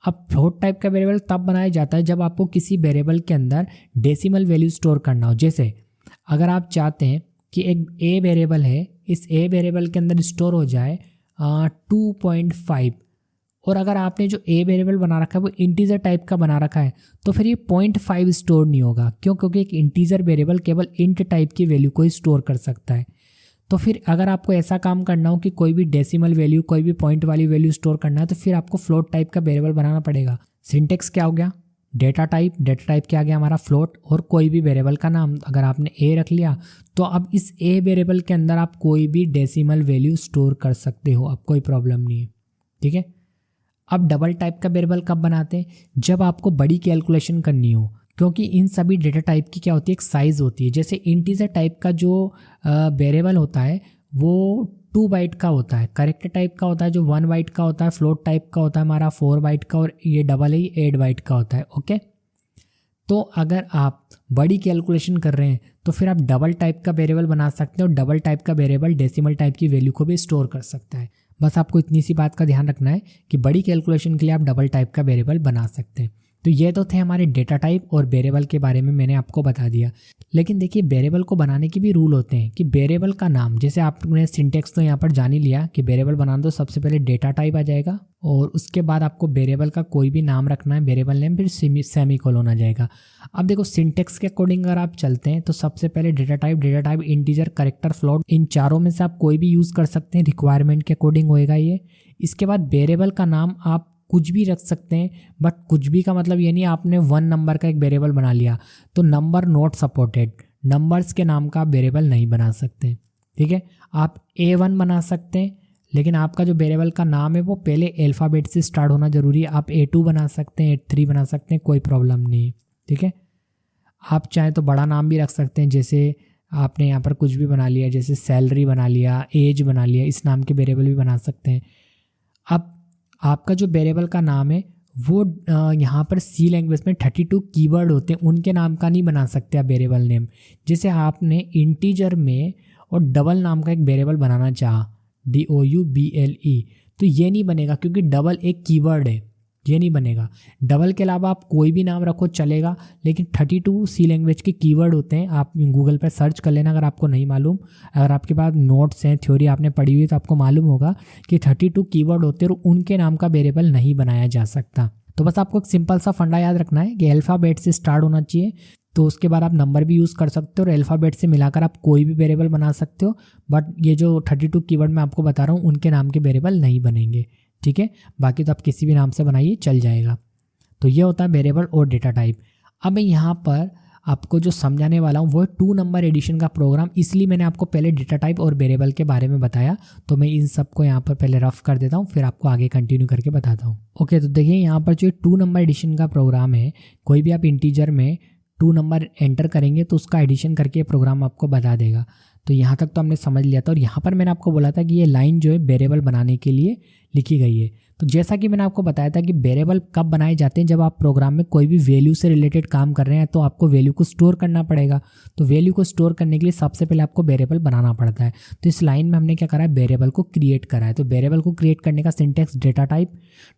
अब फ्लोट टाइप का वेरिएबल तब बनाया जाता है जब आपको किसी वेरिएबल के अंदर डेसिमल वैल्यू स्टोर करना हो। जैसे अगर आप चाहते हैं कि एक ए वेरिएबल है, इस ए वेरिएबल के अंदर स्टोर हो जाए 2.5, और अगर आपने जो ए वेरिएबल बना रखा है वो इंटीजर टाइप का बना रखा है, तो फिर ये 0.5 स्टोर नहीं होगा। क्यों? क्योंकि एक इंटीजर वेरिएबल केवल इंट टाइप की वैल्यू को ही स्टोर कर सकता है। तो फिर अगर आपको ऐसा काम करना हो कि कोई भी डेसिमल वैल्यू, कोई भी पॉइंट वाली वैल्यू स्टोर करना है, तो फिर आपको फ्लोट टाइप का वेरिएबल बनाना पड़ेगा। सिंटेक्स क्या हो गया, डेटा टाइप, डेटा टाइप क्या आ गया हमारा फ्लोट, और कोई भी वेरिएबल का नाम अगर आपने ए रख लिया, तो अब इस ए वेरिएबल के अंदर आप कोई भी डेसिमल वैल्यू स्टोर कर सकते हो, अब कोई प्रॉब्लम नहीं है। ठीक है। अब डबल टाइप का वेरिएबल कब बनाते हैं, जब आपको बड़ी कैलकुलेशन करनी हो, क्योंकि इन सभी डेटा टाइप की क्या होती है, एक साइज़ होती है। जैसे इंटीजर टाइप का जो वेरिएबल होता है वो 2 बाइट का होता है, कैरेक्टर टाइप का होता है जो 1 बाइट का होता है, फ्लोट टाइप का होता है हमारा 4 बाइट का, और ये डबल ही 8 बाइट का होता है। ओके, तो अगर आप बड़ी कैलकुलेशन कर रहे हैं तो फिर आप डबल टाइप का वेरिएबल बना सकते हो, और डबल टाइप का वेरिएबल डेसिमल टाइप की वैल्यू को भी स्टोर कर सकता है। बस आपको इतनी सी बात का ध्यान रखना है कि बड़ी कैलकुलेशन के लिए आप डबल टाइप का वेरिएबल बना सकते हैं। तो ये तो थे हमारे डेटा टाइप और वेरिएबल के बारे में मैंने आपको बता दिया। लेकिन देखिए वेरिएबल को बनाने के भी रूल होते हैं कि वेरिएबल का नाम, जैसे आपने सिंटेक्स तो यहाँ पर जान ही लिया कि वेरिएबल बनाना तो सबसे पहले डेटा टाइप आ जाएगा, और उसके बाद आपको वेरिएबल का कोई भी नाम रखना है, वेरिएबल नेम, फिर सेमीकोलन आ जाएगा। अब देखो सिंटेक्स के अकॉर्डिंग अगर आप चलते हैं तो सबसे पहले data type, integer, character, float, इन चारों में से आप कोई भी यूज़ कर सकते हैं, रिक्वायरमेंट के अकॉर्डिंग होएगा ये। इसके बाद वेरिएबल का नाम आप कुछ भी रख सकते हैं, बट कुछ भी का मतलब ये नहीं आपने 1 नंबर का एक वेरिएबल बना लिया तो नंबर नॉट सपोर्टेड, नंबर्स के नाम का आप वेरिएबल नहीं बना सकते। ठीक है, आप A1 बना सकते हैं, लेकिन आपका जो वेरिएबल का नाम है वो पहले अल्फ़ाबेट से स्टार्ट होना जरूरी है। आप A2 बना सकते हैं, A3 बना सकते हैं, कोई प्रॉब्लम नहीं है। ठीक है, आप चाहें तो बड़ा नाम भी रख सकते हैं, जैसे आपने यहाँ पर कुछ भी बना लिया, जैसे सैलरी बना लिया, एज बना लिया, इस नाम के वेरिएबल भी बना सकते हैं। अब आपका जो वेरिएबल का नाम है वो यहाँ पर सी लैंग्वेज में 32 कीवर्ड होते हैं, उनके नाम का नहीं बना सकते आप वेरिएबल नेम। जैसे आपने इंटीजर में और डबल नाम का एक वेरिएबल बनाना चाहा, DOUBLE, तो ये नहीं बनेगा क्योंकि डबल एक कीवर्ड है, ये नहीं बनेगा। डबल के अलावा आप कोई भी नाम रखो चलेगा, लेकिन 32 सी लैंग्वेज के कीवर्ड होते हैं। आप गूगल पर सर्च कर लेना अगर आपको नहीं मालूम। अगर आपके पास नोट्स हैं, थ्योरी आपने पढ़ी हुई, तो आपको मालूम होगा कि 32 कीवर्ड होते हैं और उनके नाम का वेरिएबल नहीं बनाया जा सकता। तो बस आपको एक सिंपल सा फंडा याद रखना है कि अल्फ़ाबेट से स्टार्ट होना चाहिए, तो उसके बाद आप नंबर भी यूज़ कर सकते हो और अल्फ़ाबेट से मिलाकर आप कोई भी वेरिएबल बना सकते हो। बट ये जो 32 कीवर्ड मैं आपको बता रहा हूँ उनके नाम के वेरिएबल नहीं बनेंगे। ठीक है, बाकी तो आप किसी भी नाम से बनाइए चल जाएगा। तो ये होता है वेरिएबल और डेटा टाइप। अब मैं यहाँ पर आपको जो समझाने वाला हूँ वो है 2 नंबर एडिशन का प्रोग्राम, इसलिए मैंने आपको पहले डेटा टाइप और वेरिएबल के बारे में बताया। तो मैं इन सबको यहाँ पर पहले रफ कर देता हूँ, फिर आपको आगे कंटिन्यू करके बताता हूँ। ओके, तो देखिए यहाँ पर जो 2 नंबर एडिशन का प्रोग्राम है, कोई भी आप इंटीजर में 2 नंबर एंटर करेंगे तो उसका एडिशन करके प्रोग्राम आपको बता देगा। तो यहाँ तक तो हमने समझ लिया था, और यहाँ पर मैंने आपको बोला था कि ये लाइन जो है वेरिएबल बनाने के लिए लिखी गई है। तो जैसा कि मैंने आपको बताया था कि वेरिएबल कब बनाए जाते हैं, जब आप प्रोग्राम में कोई भी वैल्यू से रिलेटेड काम कर रहे हैं तो आपको वैल्यू को स्टोर करना पड़ेगा। तो वैल्यू को स्टोर करने के लिए सबसे पहले आपको वेरिएबल बनाना पड़ता है। तो इस लाइन में हमने क्या करा है, वेरिएबल को क्रिएट करा है। तो वेरिएबल को क्रिएट करने का सिंटेक्स डेटा टाइप।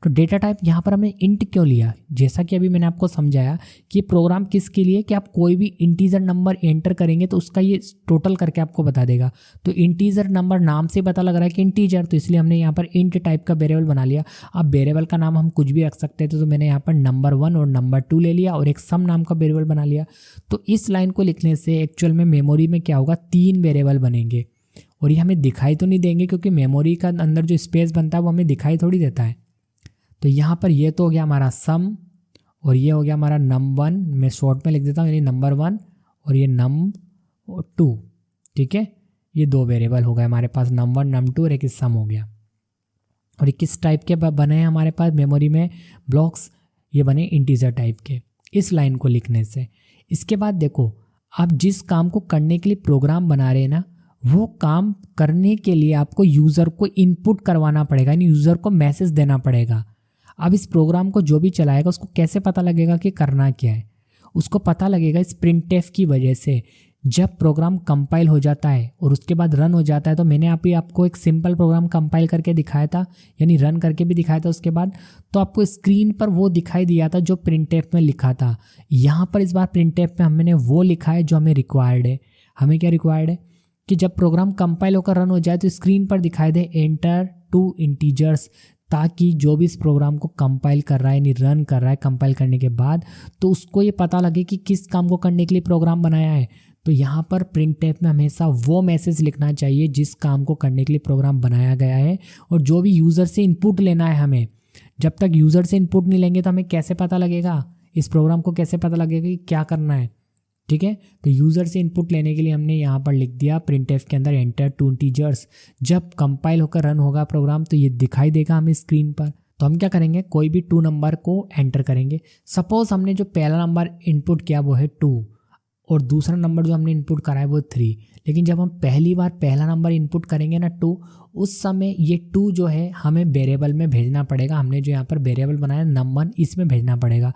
तो डेटा टाइप यहाँ पर हमने इंट क्यों लिया, जैसा कि अभी मैंने आपको समझाया कि ये प्रोग्राम किसके लिए, कि आप कोई भी इंटीजर नंबर एंटर करेंगे तो उसका ये टोटल करके आपको बता देगा। तो इंटीजर नंबर नाम से पता लग रहा है कि इंटीजर, तो इसलिए हमने यहाँ पर इंट टाइप का वेरिएबल बना लिया। अब वेरिएबल का नाम हम कुछ भी रख सकते थे, तो मैंने यहाँ पर नंबर 1 और नंबर 2 ले लिया और एक सम नाम का वेरिएबल बना लिया। तो इस लाइन को लिखने से एक्चुअल में मेमोरी में क्या होगा, 3 वेरिएबल बनेंगे, और ये हमें दिखाई तो नहीं देंगे क्योंकि मेमोरी का अंदर जो स्पेस बनता है वो हमें दिखाई थोड़ी देता है। तो यहाँ पर ये तो हो गया हमारा सम, और ये हो गया हमारा num1, मैं शॉर्ट में लिख देता हूँ, यानी नंबर 1 और ये num2। ठीक है, ये 2 वेरिएबल हो गए हमारे पास, num1 num2 और एक सम हो गया। और ये किस टाइप के बने हैं हमारे पास मेमोरी में ब्लॉक्स, ये बने इंटीजर टाइप के इस लाइन को लिखने से। इसके बाद देखो, आप जिस काम को करने के लिए प्रोग्राम बना रहे हैं ना, वो काम करने के लिए आपको यूज़र को इनपुट करवाना पड़ेगा, यानी यूज़र को मैसेज देना पड़ेगा। अब इस प्रोग्राम को जो भी चलाएगा उसको कैसे पता लगेगा कि करना क्या है? उसको पता लगेगा इस प्रिंटफ की वजह से। जब प्रोग्राम कंपाइल हो जाता है और उसके बाद रन हो जाता है, तो मैंने अभी आपको एक सिंपल प्रोग्राम कंपाइल करके दिखाया था, यानी रन करके भी दिखाया था उसके बाद, तो आपको स्क्रीन पर वो दिखाई दिया था जो प्रिंटफ में लिखा था। यहाँ पर इस बार प्रिंटफ में हमने वो लिखा है जो हमें रिक्वायर्ड है। हमें क्या रिक्वायर्ड है कि जब प्रोग्राम कंपाइल होकर रन हो जाए तो स्क्रीन पर दिखाई दे एंटर 2 इंटीजर्स, ताकि जो भी इस प्रोग्राम को कंपाइल कर रहा है, यानी रन कर रहा है कंपाइल करने के बाद, तो उसको ये पता लगे कि किस काम को करने के लिए प्रोग्राम बनाया है। तो यहाँ पर प्रिंटफ में हमेशा वो मैसेज लिखना चाहिए जिस काम को करने के लिए प्रोग्राम बनाया गया है, और जो भी यूज़र से इनपुट लेना है हमें। जब तक यूज़र से इनपुट नहीं लेंगे तो हमें कैसे पता लगेगा, इस प्रोग्राम को कैसे पता लगेगा कि क्या करना है? ठीक है, तो यूज़र से इनपुट लेने के लिए हमने यहाँ पर लिख दिया प्रिंटफ के अंदर एंटर 2 इंटीजर्स। जब कंपाइल होकर रन होगा प्रोग्राम तो ये दिखाई देगा हमें स्क्रीन पर। तो हम क्या करेंगे, कोई भी 2 नंबर को एंटर करेंगे। सपोज हमने जो पहला नंबर इनपुट किया वो है 2 और दूसरा नंबर जो हमने इनपुट करा है वो 3। लेकिन जब हम पहली बार पहला नंबर इनपुट करेंगे ना 2, उस समय ये 2 जो है हमें वेरिएबल में भेजना पड़ेगा। हमने जो यहाँ पर वेरिएबल बनाया num1, इसमें भेजना पड़ेगा।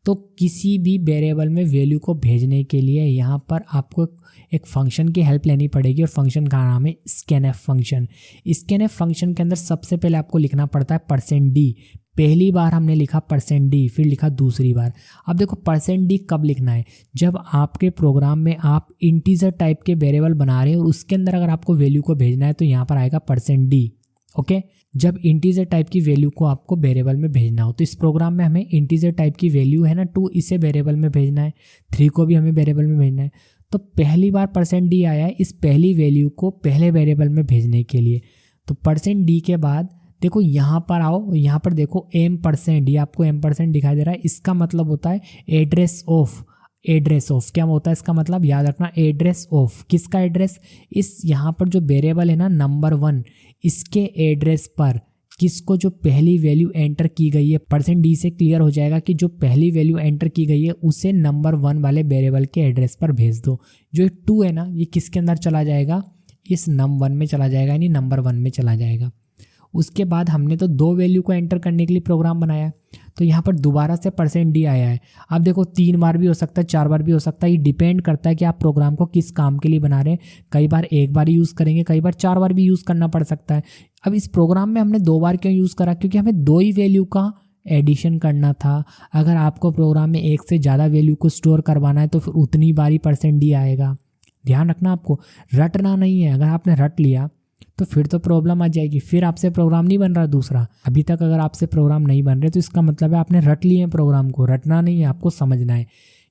तो किसी भी वेरिएबल में वैल्यू को भेजने के लिए यहाँ पर आपको एक फंक्शन की हेल्प लेनी पड़ेगी, और फंक्शन का नाम है scanf फंक्शन। scanf फंक्शन के अंदर सबसे पहले आपको लिखना पड़ता है %d। पहली बार हमने लिखा %d, फिर लिखा दूसरी बार। अब देखो %d कब लिखना है, जब आपके प्रोग्राम में आप इंटीजर टाइप के वेरिएबल बना रहे हैं और उसके अंदर अगर आपको वैल्यू को भेजना है तो यहाँ पर आएगा %d। ओके, जब इंटीजर टाइप की वैल्यू को आपको वेरिएबल में भेजना हो, तो इस प्रोग्राम में हमें इंटीजर टाइप की वैल्यू है ना 2, इसे वेरिएबल में भेजना है, 3 को भी हमें वेरिएबल में भेजना है। तो पहली बार %d आया है इस पहली वैल्यू को पहले वेरिएबल में भेजने के लिए। तो %d के बाद देखो यहाँ पर आओ, यहाँ पर देखो m%, ये आपको m% दिखाई दे रहा है। इसका मतलब होता है एड्रेस ऑफ। एड्रेस ऑफ क्या होता है इसका मतलब, याद रखना, एड्रेस ऑफ। किसका एड्रेस? इस यहाँ पर जो वेरिएबल है ना नंबर 1, इसके एड्रेस पर किसको जो पहली वैल्यू एंटर की गई है, %d से क्लियर हो जाएगा कि जो पहली वैल्यू एंटर की गई है उसे नंबर 1 वाले वेरिएबल के एड्रेस पर भेज दो। जो 2 है ना, ये किसके अंदर चला जाएगा, इस num1 में चला जाएगा, यानी नंबर 1 में चला जाएगा। उसके बाद हमने तो 2 वैल्यू को एंटर करने के लिए प्रोग्राम बनाया, तो यहाँ पर दोबारा से %d आया है। अब देखो 3 बार भी हो सकता है, 4 बार भी हो सकता है, ये डिपेंड करता है कि आप प्रोग्राम को किस काम के लिए बना रहे हैं। कई बार 1 बार यूज़ करेंगे, कई बार 4 बार भी यूज़ करना पड़ सकता है। अब इस प्रोग्राम में हमने 2 बार क्यों यूज़ करा, क्योंकि हमें 2 ही वैल्यू का एडिशन करना था। अगर आपको प्रोग्राम में 1 से ज़्यादा वैल्यू को स्टोर करवाना है तो फिर उतनी बार ही %d आएगा। ध्यान रखना, आपको रटना नहीं है। अगर आपने रट लिया तो फिर तो प्रॉब्लम आ जाएगी, फिर आपसे प्रोग्राम नहीं बन रहा दूसरा। अभी तक अगर आपसे प्रोग्राम नहीं बन रहे तो इसका मतलब है आपने रट लिए हैं प्रोग्राम को। रटना नहीं है, आपको समझना है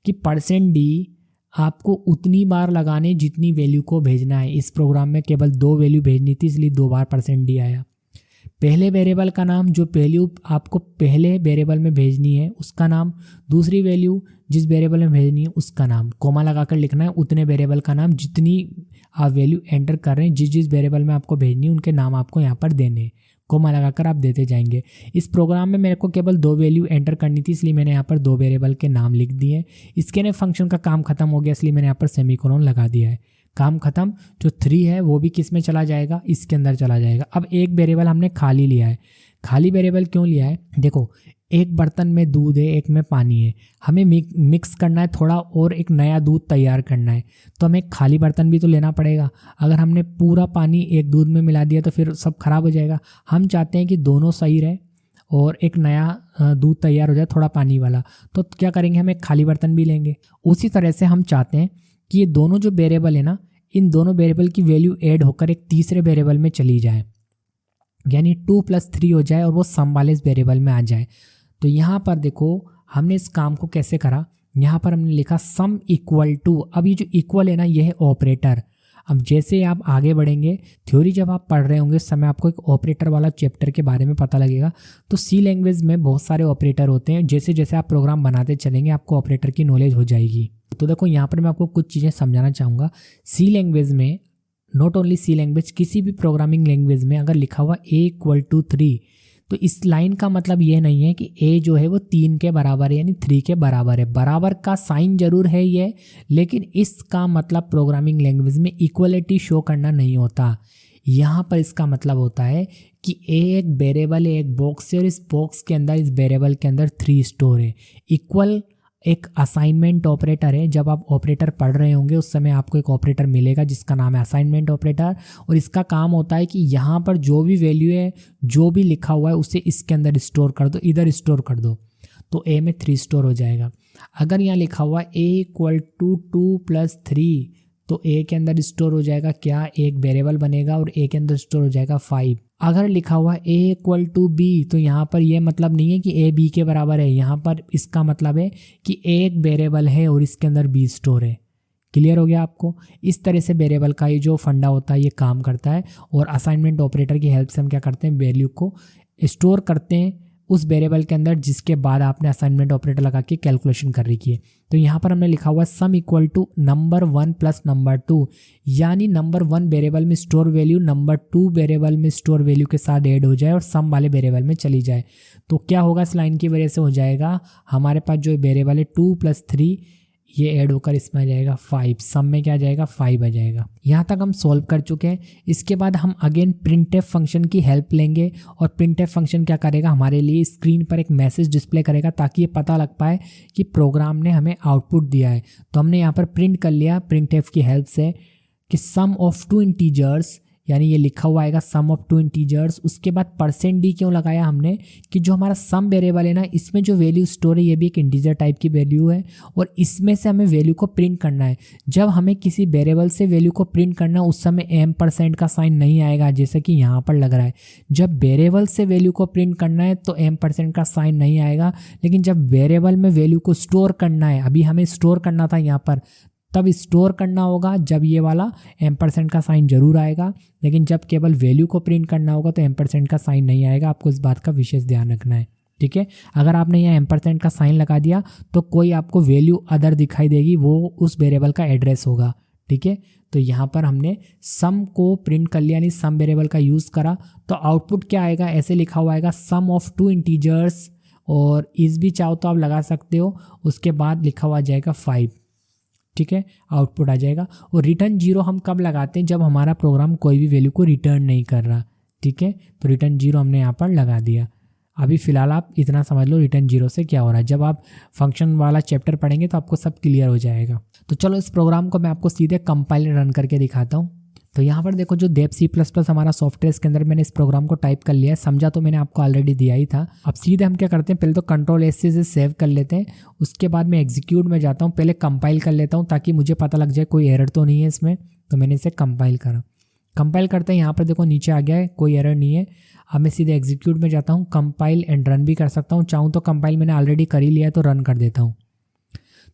कि %d आपको उतनी बार लगाने जितनी वैल्यू को भेजना है। इस प्रोग्राम में केवल 2 वैल्यू भेजनी थी, इसलिए 2 बार %d आया। पहले वेरिएबल का नाम, जो वैल्यू आपको पहले वेरिएबल में भेजनी है उसका नाम, दूसरी वैल्यू जिस वेरिएबल में भेजनी है उसका नाम। कोमा लगाकर लिखना है उतने वेरिएबल का नाम, जितनी आप वैल्यू एंटर कर रहे हैं, जिस जिस वेरिएबल में आपको भेजनी है उनके नाम आपको यहाँ पर देने हैं। कोमा लगाकर आप देते जाएंगे। इस प्रोग्राम में मेरे को केवल 2 वैल्यू एंटर करनी थी, इसलिए मैंने यहाँ पर 2 वेरिएबल के नाम लिख दिए। इसके ने फंक्शन का काम खत्म हो गया, इसलिए मैंने यहाँ पर सेमीकोलन लगा दिया है। काम खत्म। जो 3 है वो भी किस में चला जाएगा, इसके अंदर चला जाएगा। अब एक वेरिएबल हमने खाली लिया है। खाली वेरिएबल क्यों लिया है, देखो एक बर्तन में दूध है, एक में पानी है, हमें मिक्स करना है थोड़ा और एक नया दूध तैयार करना है, तो हमें खाली बर्तन भी तो लेना पड़ेगा। अगर हमने पूरा पानी एक दूध में मिला दिया तो फिर सब खराब हो जाएगा। हम चाहते हैं कि दोनों सही रहे और एक नया दूध तैयार हो जाए थोड़ा पानी वाला, तो क्या करेंगे, हम एक खाली बर्तन भी लेंगे। उसी तरह से हम चाहते हैं कि ये दोनों जो वेरिएबल है ना, इन दोनों वेरिएबल की वैल्यू ऐड होकर एक तीसरे वेरिएबल में चली जाए, यानी 2 + 3 हो जाए और वो सम वाले इस वेरिएबल में आ जाए। तो यहाँ पर देखो हमने इस काम को कैसे करा, यहाँ पर हमने लिखा सम इक्वल टू। अब ये जो इक्वल है ना, ये है ऑपरेटर। अब जैसे आप आगे बढ़ेंगे, थ्योरी जब आप पढ़ रहे होंगे उस समय आपको एक ऑपरेटर वाला चैप्टर के बारे में पता लगेगा। तो सी लैंग्वेज में बहुत सारे ऑपरेटर होते हैं, जैसे जैसे आप प्रोग्राम बनाते चलेंगे आपको ऑपरेटर की नॉलेज हो जाएगी। तो देखो यहाँ पर मैं आपको कुछ चीज़ें समझाना चाहूँगा। सी लैंग्वेज में, नॉट ओनली सी लैंग्वेज, किसी भी प्रोग्रामिंग लैंग्वेज में अगर लिखा हुआ A=3, तो इस लाइन का मतलब ये नहीं है कि A जो है वो 3 के बराबर है यानी 3 के बराबर है। बराबर का साइन जरूर है ये, लेकिन इसका मतलब प्रोग्रामिंग लैंग्वेज में इक्वलिटी शो करना नहीं होता। यहाँ पर इसका मतलब होता है कि A एक वेरिएबल है, एक बॉक्स है, और इस बॉक्स के अंदर, इस वेरिएबल के अंदर 3 स्टोर है। इक्वल एक असाइनमेंट ऑपरेटर है। जब आप ऑपरेटर पढ़ रहे होंगे उस समय आपको एक ऑपरेटर मिलेगा जिसका नाम है असाइनमेंट ऑपरेटर, और इसका काम होता है कि यहाँ पर जो भी वैल्यू है, जो भी लिखा हुआ है उसे इसके अंदर स्टोर कर दो, इधर स्टोर कर दो, तो A में 3 स्टोर हो जाएगा। अगर यहाँ लिखा हुआ A=2 + 3, तो A के अंदर स्टोर हो जाएगा क्या, एक वेरिएबल बनेगा और A के अंदर स्टोर हो जाएगा 5। अगर लिखा हुआ A=B, तो यहाँ पर यह मतलब नहीं है कि A B के बराबर है, यहाँ पर इसका मतलब है कि A एक वेरिएबल है और इसके अंदर B स्टोर है। क्लियर हो गया आपको? इस तरह से वेरिएबल का ये जो फंडा होता है ये काम करता है, और असाइनमेंट ऑपरेटर की हेल्प से हम क्या करते हैं, वैल्यू को स्टोर करते हैं उस वेरिएबल के अंदर जिसके बाद आपने असाइनमेंट ऑपरेटर लगा के कैलकुलेशन कर रखी है। तो यहाँ पर हमने लिखा हुआ सम = नंबर 1 + नंबर 2, यानी नंबर 1 वेरिएबल में स्टोर वैल्यू नंबर 2 वेरिएबल में स्टोर वैल्यू के साथ ऐड हो जाए और सम वाले वेरिएबल में चली जाए। तो क्या होगा, इस लाइन की वजह से हो जाएगा हमारे पास जो वेरिएबल है 2 + 3, ये ऐड होकर इसमें आ जाएगा 5, सम में क्या आ जाएगा 5 आ जाएगा। यहाँ तक हम सॉल्व कर चुके हैं। इसके बाद हम अगेन printf फंक्शन की हेल्प लेंगे, और printf फंक्शन क्या करेगा, हमारे लिए स्क्रीन पर एक मैसेज डिस्प्ले करेगा ताकि ये पता लग पाए कि प्रोग्राम ने हमें आउटपुट दिया है। तो हमने यहाँ पर प्रिंट कर लिया printf की हेल्प से कि सम ऑफ 2 इंटीजर्स, यानी ये लिखा हुआ आएगा सम ऑफ 2 इंटीजर्स। उसके बाद %d क्यों लगाया हमने, कि जो हमारा सम वेरिएबल है ना, इसमें जो वैल्यू स्टोर है ये भी एक इंटीजर टाइप की वैल्यू है, और इसमें से हमें वैल्यू को प्रिंट करना है। जब हमें किसी वेरिएबल से वैल्यू को प्रिंट करना उस समय %, का साइन नहीं आएगा जैसे कि यहाँ पर लग रहा है। जब वेरिएबल से वैल्यू को प्रिंट करना है तो %, का साइन नहीं आएगा, लेकिन जब वेरिएबल में वैल्यू को स्टोर करना है, अभी हमें स्टोर करना था यहाँ पर, तब स्टोर करना होगा जब ये वाला %, का साइन जरूर आएगा, लेकिन जब केवल वैल्यू को प्रिंट करना होगा तो %, का साइन नहीं आएगा। आपको इस बात का विशेष ध्यान रखना है, ठीक है। अगर आपने यहाँ %, का साइन लगा दिया तो कोई आपको वैल्यू अदर दिखाई देगी, वो उस वेरिएबल का एड्रेस होगा, ठीक है। तो यहाँ पर हमने सम को प्रिंट कर लिया, यानी सम वेरिएबल का यूज़ करा, तो आउटपुट क्या आएगा, ऐसे लिखा हुआ आएगा सम ऑफ 2 इंटीजर्स, और इस भी चाहो तो आप लगा सकते हो, उसके बाद लिखा हुआ जाएगा 5, ठीक है, आउटपुट आ जाएगा। और रिटर्न 0 हम कब लगाते हैं, जब हमारा प्रोग्राम कोई भी वैल्यू को रिटर्न नहीं कर रहा, ठीक है। तो रिटर्न 0 हमने यहाँ पर लगा दिया। अभी फ़िलहाल आप इतना समझ लो रिटर्न 0 से क्या हो रहा है। जब आप फंक्शन वाला चैप्टर पढ़ेंगे तो आपको सब क्लियर हो जाएगा। तो चलो इस प्रोग्राम को मैं आपको सीधे कंपाइल रन करके दिखाता हूँ। तो यहाँ पर देखो जो देव C++ हमारा सॉफ्टवेयर, इसके अंदर मैंने इस प्रोग्राम को टाइप कर लिया है, समझा तो मैंने आपको ऑलरेडी दिया ही था। अब सीधे हम क्या करते हैं, पहले तो Ctrl+S से सेव कर लेते हैं, उसके बाद मैं एग्जीक्यूट में जाता हूँ, पहले कंपाइल कर लेता हूँ ताकि मुझे पता लग जाए कोई एरर तो नहीं है इसमें। तो मैंने इसे कंपाइल करा, कंपाइल करते हैं, यहाँ पर देखो नीचे आ गया है, कोई एरर नहीं है। अब मैं सीधे एग्जीक्यूट में जाता हूँ, कंपाइल एंड रन भी कर सकता हूँ, चाहूँ तो कंपाइल मैंने ऑलरेडी कर ही लिया है तो रन कर देता हूँ।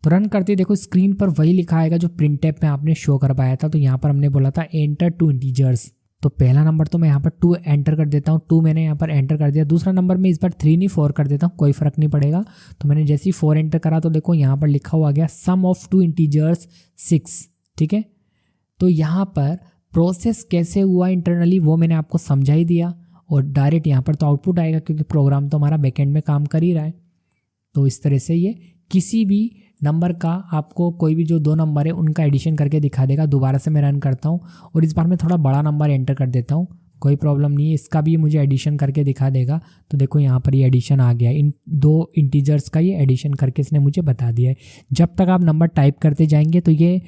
तो रन करते देखो स्क्रीन पर वही लिखा आएगा जो printf में आपने शो करवाया था। तो यहाँ पर हमने बोला था एंटर 2 इंटीजर्स, तो पहला नंबर तो मैं यहाँ पर 2 एंटर कर देता हूँ, 2 मैंने यहाँ पर एंटर कर दिया। दूसरा नंबर मैं इस बार 3 नहीं 4 कर देता हूँ, कोई फर्क नहीं पड़ेगा। तो मैंने जैसे ही 4 एंटर करा तो देखो यहाँ पर लिखा हुआ गया सम ऑफ 2 इंटीजर्स 6, ठीक है। तो यहाँ पर प्रोसेस कैसे हुआ इंटरनली वो मैंने आपको समझा ही दिया, और डायरेक्ट यहाँ पर तो आउटपुट आएगा क्योंकि प्रोग्राम तो हमारा बैकएंड में काम कर ही रहा है। तो इस तरह से ये किसी भी नंबर का आपको कोई भी जो 2 नंबर है उनका एडिशन करके दिखा देगा। दोबारा से मैं रन करता हूँ और इस बार मैं थोड़ा बड़ा नंबर एंटर कर देता हूँ, कोई प्रॉब्लम नहीं है, इसका भी मुझे एडिशन करके दिखा देगा। तो देखो यहाँ पर ये एडिशन आ गया, इन 2 इंटीजर्स का ये एडिशन करके इसने मुझे बता दिया है। जब तक आप नंबर टाइप करते जाएंगे तो ये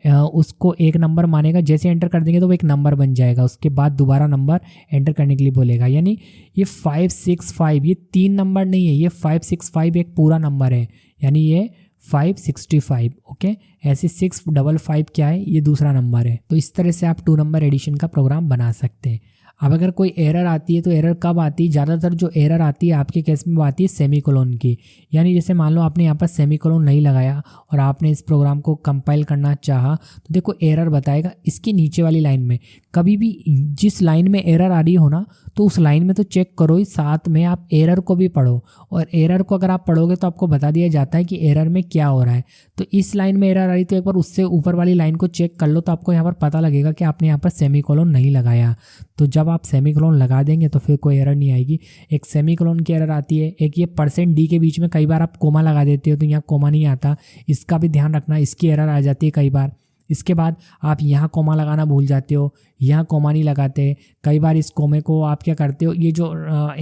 उसको एक नंबर मानेगा, जैसे एंटर कर देंगे तो वो एक नंबर बन जाएगा, उसके बाद दोबारा नंबर एंटर करने के लिए बोलेगा। यानी ये 565 ये 3 नंबर नहीं है, ये 565 एक पूरा नंबर है, यानी ये 565, ओके। ऐसे 655 क्या है, ये दूसरा नंबर है। तो इस तरह से आप 2 नंबर एडिशन का प्रोग्राम बना सकते हैं। अब अगर कोई एरर आती है तो एरर कब आती है, ज़्यादातर जो एरर आती है आपके केस में वो आती है सेमीकोलन की। यानी जैसे मान लो आपने यहाँ पर सेमीकोलन नहीं लगाया और आपने इस प्रोग्राम को कंपाइल करना चाहा, तो देखो एरर बताएगा इसकी नीचे वाली लाइन में। कभी भी जिस लाइन में एरर आ रही हो ना, तो उस लाइन में तो चेक करो ही, साथ में आप एरर को भी पढ़ो। और एरर को अगर आप पढ़ोगे तो आपको बता दिया जाता है कि एरर में क्या हो रहा है। तो इस लाइन में एरर आ रही तो एक बार उससे ऊपर वाली लाइन को चेक कर लो, तो आपको यहाँ पर पता लगेगा कि आपने यहाँ पर सेमीकोलन नहीं लगाया। तो जब आप सेमीकोलन लगा देंगे तो फिर कोई एरर नहीं आएगी। एक सेमीकोलन की एरर आती है, एक ये %d के बीच में कई बार आप कोमा लगा देते हो तो यहाँ कोमा नहीं आता, इसका भी ध्यान रखना, इसकी एरर आ जाती है कई बार। इसके बाद आप यहाँ कोमा लगाना भूल जाते हो, यहाँ कोमा नहीं लगाते। कई बार इस कोमे को आप क्या करते हो, ये जो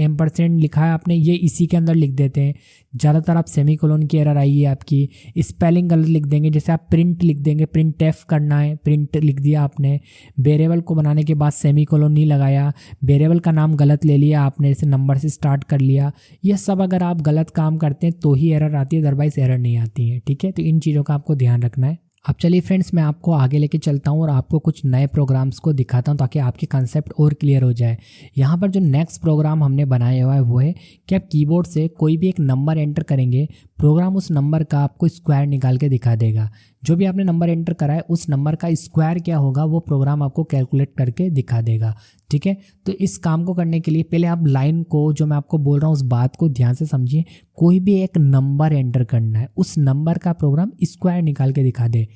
% लिखा है आपने ये इसी के अंदर लिख देते हैं। ज़्यादातर आप सेमीकोलन की एरर आई है आपकी। स्पेलिंग गलत लिख देंगे, जैसे आप प्रिंट लिख देंगे, प्रिंट एफ करना है, प्रिंट लिख दिया आपने। वेरिएबल को बनाने के बाद सेमीकोलन नहीं लगाया, वेरिएबल का नाम गलत ले लिया आपने, जैसे नंबर से स्टार्ट कर लिया। ये सब अगर आप गलत काम करते हैं तो ही एरर आती है, अदरवाइज एरर नहीं आती है। ठीक है, तो इन चीज़ों का आपको ध्यान रखना है। अब चलिए फ्रेंड्स, मैं आपको आगे लेके चलता हूँ और आपको कुछ नए प्रोग्राम्स को दिखाता हूँ ताकि आपके कंसेप्ट और क्लियर हो जाए। यहाँ पर जो नेक्स्ट प्रोग्राम हमने बनाया हुआ है वो है कि आप कीबोर्ड से कोई भी एक नंबर एंटर करेंगे, प्रोग्राम उस नंबर का आपको स्क्वायर निकाल के दिखा देगा। जो भी आपने नंबर एंटर करा है उस नंबर का स्क्वायर क्या होगा वो प्रोग्राम आपको कैलकुलेट करके दिखा देगा। ठीक है, तो इस काम को करने के लिए पहले आप लाइन को, जो मैं आपको बोल रहा हूँ उस बात को ध्यान से समझिए। कोई भी एक नंबर एंटर करना है, उस नंबर का प्रोग्राम स्क्वायर निकाल के दिखा दे।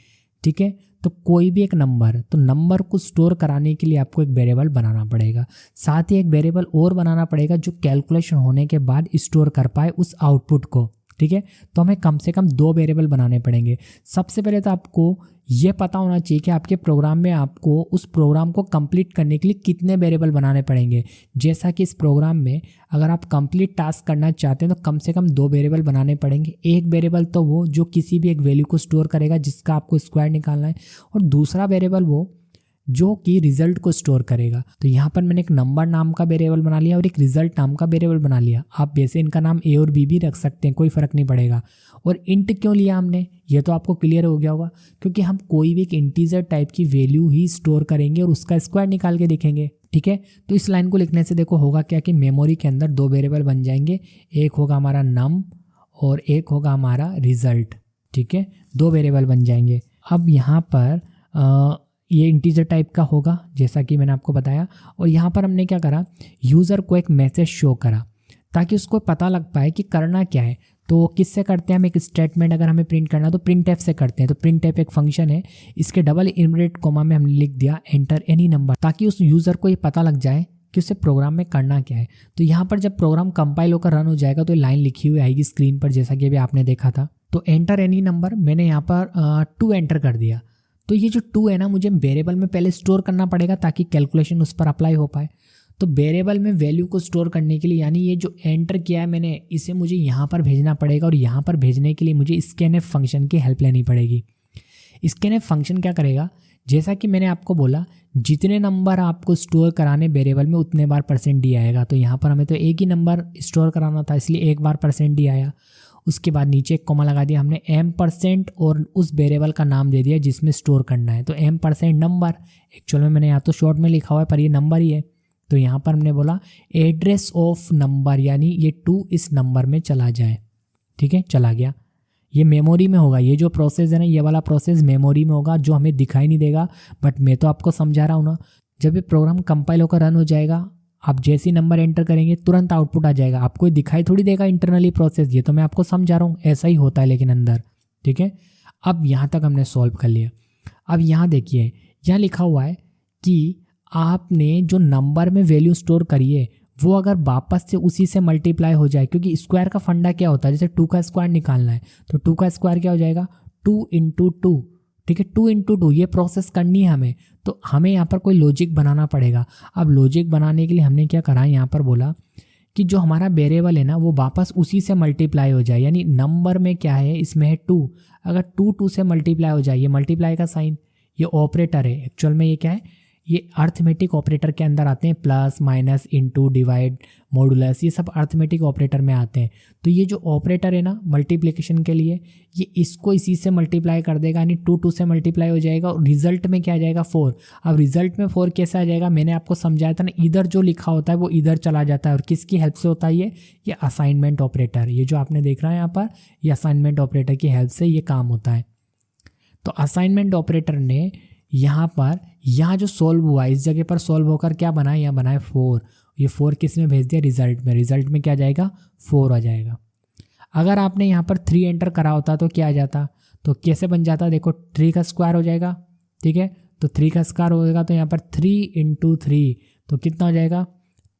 ठीक है, तो कोई भी एक नंबर, तो नंबर को स्टोर कराने के लिए आपको एक वेरिएबल बनाना पड़ेगा, साथ ही एक वेरिएबल और बनाना पड़ेगा जो कैलकुलेशन होने के बाद स्टोर कर पाए उस आउटपुट को। ठीक है, तो हमें कम से कम 2 वेरिएबल बनाने पड़ेंगे। सबसे पहले तो आपको ये पता होना चाहिए कि आपके प्रोग्राम में आपको उस प्रोग्राम को कंप्लीट करने के लिए कितने वेरिएबल बनाने पड़ेंगे। जैसा कि इस प्रोग्राम में अगर आप कंप्लीट टास्क करना चाहते हैं तो कम से कम 2 वेरिएबल बनाने पड़ेंगे। एक वेरिएबल तो वो जो किसी भी एक वैल्यू को स्टोर करेगा जिसका आपको स्क्वायर निकालना है, और दूसरा वेरिएबल वो जो कि रिजल्ट को स्टोर करेगा। तो यहाँ पर मैंने एक नंबर नाम का वेरिएबल बना लिया और एक रिजल्ट नाम का वेरिएबल बना लिया। आप वैसे इनका नाम ए और बी भी रख सकते हैं, कोई फ़र्क नहीं पड़ेगा। और इंट क्यों लिया हमने, ये तो आपको क्लियर हो गया होगा, क्योंकि हम कोई भी एक इंटीजर टाइप की वैल्यू ही स्टोर करेंगे और उसका स्क्वायर निकाल के देखेंगे। ठीक है, तो इस लाइन को लिखने से देखो होगा क्या कि मेमोरी के अंदर 2 वेरिएबल बन जाएंगे, एक होगा हमारा नम और एक होगा हमारा रिजल्ट। ठीक है, 2 वेरिएबल बन जाएंगे। अब यहाँ पर ये इंटीजर टाइप का होगा जैसा कि मैंने आपको बताया। और यहाँ पर हमने क्या करा, यूज़र को एक मैसेज शो करा ताकि उसको पता लग पाए कि करना क्या है। तो किससे करते हैं हम, एक स्टेटमेंट अगर हमें प्रिंट करना तो प्रिंट एफ से करते हैं। तो प्रिंट एफ एक फंक्शन है, इसके डबल इनवर्टेड कोमा में हमने लिख दिया एंटर एनी नंबर, ताकि उस यूज़र को ये पता लग जाए कि उसे प्रोग्राम में करना क्या है। तो यहाँ पर जब प्रोग्राम कंपाइल होकर रन हो जाएगा तो लाइन लिखी हुई आएगी स्क्रीन पर, जैसा कि अभी आपने देखा था। तो एंटर एनी नंबर मैंने यहाँ पर 2 एंटर कर दिया। तो ये जो 2 है ना, मुझे वेरिएबल में पहले स्टोर करना पड़ेगा ताकि कैलकुलेशन उस पर अप्लाई हो पाए। तो वेरिएबल में वैल्यू को स्टोर करने के लिए, यानी ये जो एंटर किया है मैंने, इसे मुझे यहाँ पर भेजना पड़ेगा। और यहाँ पर भेजने के लिए मुझे स्कैनएफ फंक्शन की हेल्प लेनी पड़ेगी। स्कैनएफ फंक्शन क्या करेगा, जैसा कि मैंने आपको बोला, जितने नंबर आपको स्टोर कराने वेरिएबल में उतने बार %d आएगा। तो यहाँ पर हमें तो एक ही नंबर स्टोर कराना था, इसलिए एक बार %d आया। उसके बाद नीचे एक कोमा लगा दिया हमने m% और उस वेरिएबल का नाम दे दिया जिसमें स्टोर करना है। तो m% नंबर, एक्चुअल में मैंने यहाँ तो शॉर्ट में लिखा हुआ है पर ये नंबर ही है। तो यहाँ पर हमने बोला एड्रेस ऑफ नंबर, यानी ये 2 इस नंबर में चला जाए। ठीक है, चला गया। ये मेमोरी में होगा, ये जो प्रोसेस है ना, ये वाला प्रोसेस मेमोरी में होगा जो हमें दिखाई नहीं देगा, बट मैं तो आपको समझा रहा हूँ ना। जब ये प्रोग्राम कंपाइल होकर रन हो जाएगा, आप जैसे ही नंबर एंटर करेंगे तुरंत आउटपुट आ जाएगा। आपको दिखाई थोड़ी देगा इंटरनली प्रोसेस, ये तो मैं आपको समझा रहा हूँ, ऐसा ही होता है लेकिन अंदर। ठीक है, अब यहाँ तक हमने सॉल्व कर लिया। अब यहाँ देखिए, यहाँ लिखा हुआ है कि आपने जो नंबर में वैल्यू स्टोर करी है वो अगर वापस से उसी से मल्टीप्लाई हो जाए, क्योंकि स्क्वायर का फंडा क्या होता है, जैसे 2 का स्क्वायर निकालना है तो 2 का स्क्वायर क्या हो जाएगा, 2 × 2। ठीक है, 2 × 2 ये प्रोसेस करनी है हमें। तो हमें यहाँ पर कोई लॉजिक बनाना पड़ेगा। अब लॉजिक बनाने के लिए हमने क्या करा, यहाँ पर बोला कि जो हमारा वेरिएबल है ना वो वापस उसी से मल्टीप्लाई हो जाए। यानी नंबर में क्या है, इसमें है 2, अगर 2 से मल्टीप्लाई हो जाए, ये मल्टीप्लाई का साइन, ये ऑपरेटर है। एक्चुअल में ये क्या है, ये अर्थमेटिक ऑपरेटर के अंदर आते हैं, plus minus into divide modulus, ये सब अर्थमेटिक ऑपरेटर में आते हैं। तो ये जो ऑपरेटर है ना मल्टीप्लिकेशन के लिए, ये इसको इसी से मल्टीप्लाई कर देगा, यानी 2 से मल्टीप्लाई हो जाएगा और रिजल्ट में क्या आ जाएगा 4। अब रिजल्ट में 4 कैसे आ जाएगा, मैंने आपको समझाया था ना, इधर जो लिखा होता है वो इधर चला जाता है। और किसकी हेल्प से होता है ये असाइनमेंट ऑपरेटर, ये जो आपने देख रहा है यहाँ पर, ये असाइनमेंट ऑपरेटर की हेल्प से ये काम होता है। तो असाइनमेंट ऑपरेटर ने यहाँ जो सोल्व हुआ इस जगह पर सोल्व होकर क्या बना है, यहाँ बना है 4। ये 4 किस में भेज दिया, रिजल्ट में क्या जाएगा 4 आ जाएगा। अगर आपने यहाँ पर 3 एंटर करा होता तो क्या आ जाता, तो कैसे बन जाता, देखो 3 का स्क्वायर हो जाएगा, ठीक है। तो 3 का स्क्वायर होगा तो यहाँ पर 3 × 3 तो कितना हो जाएगा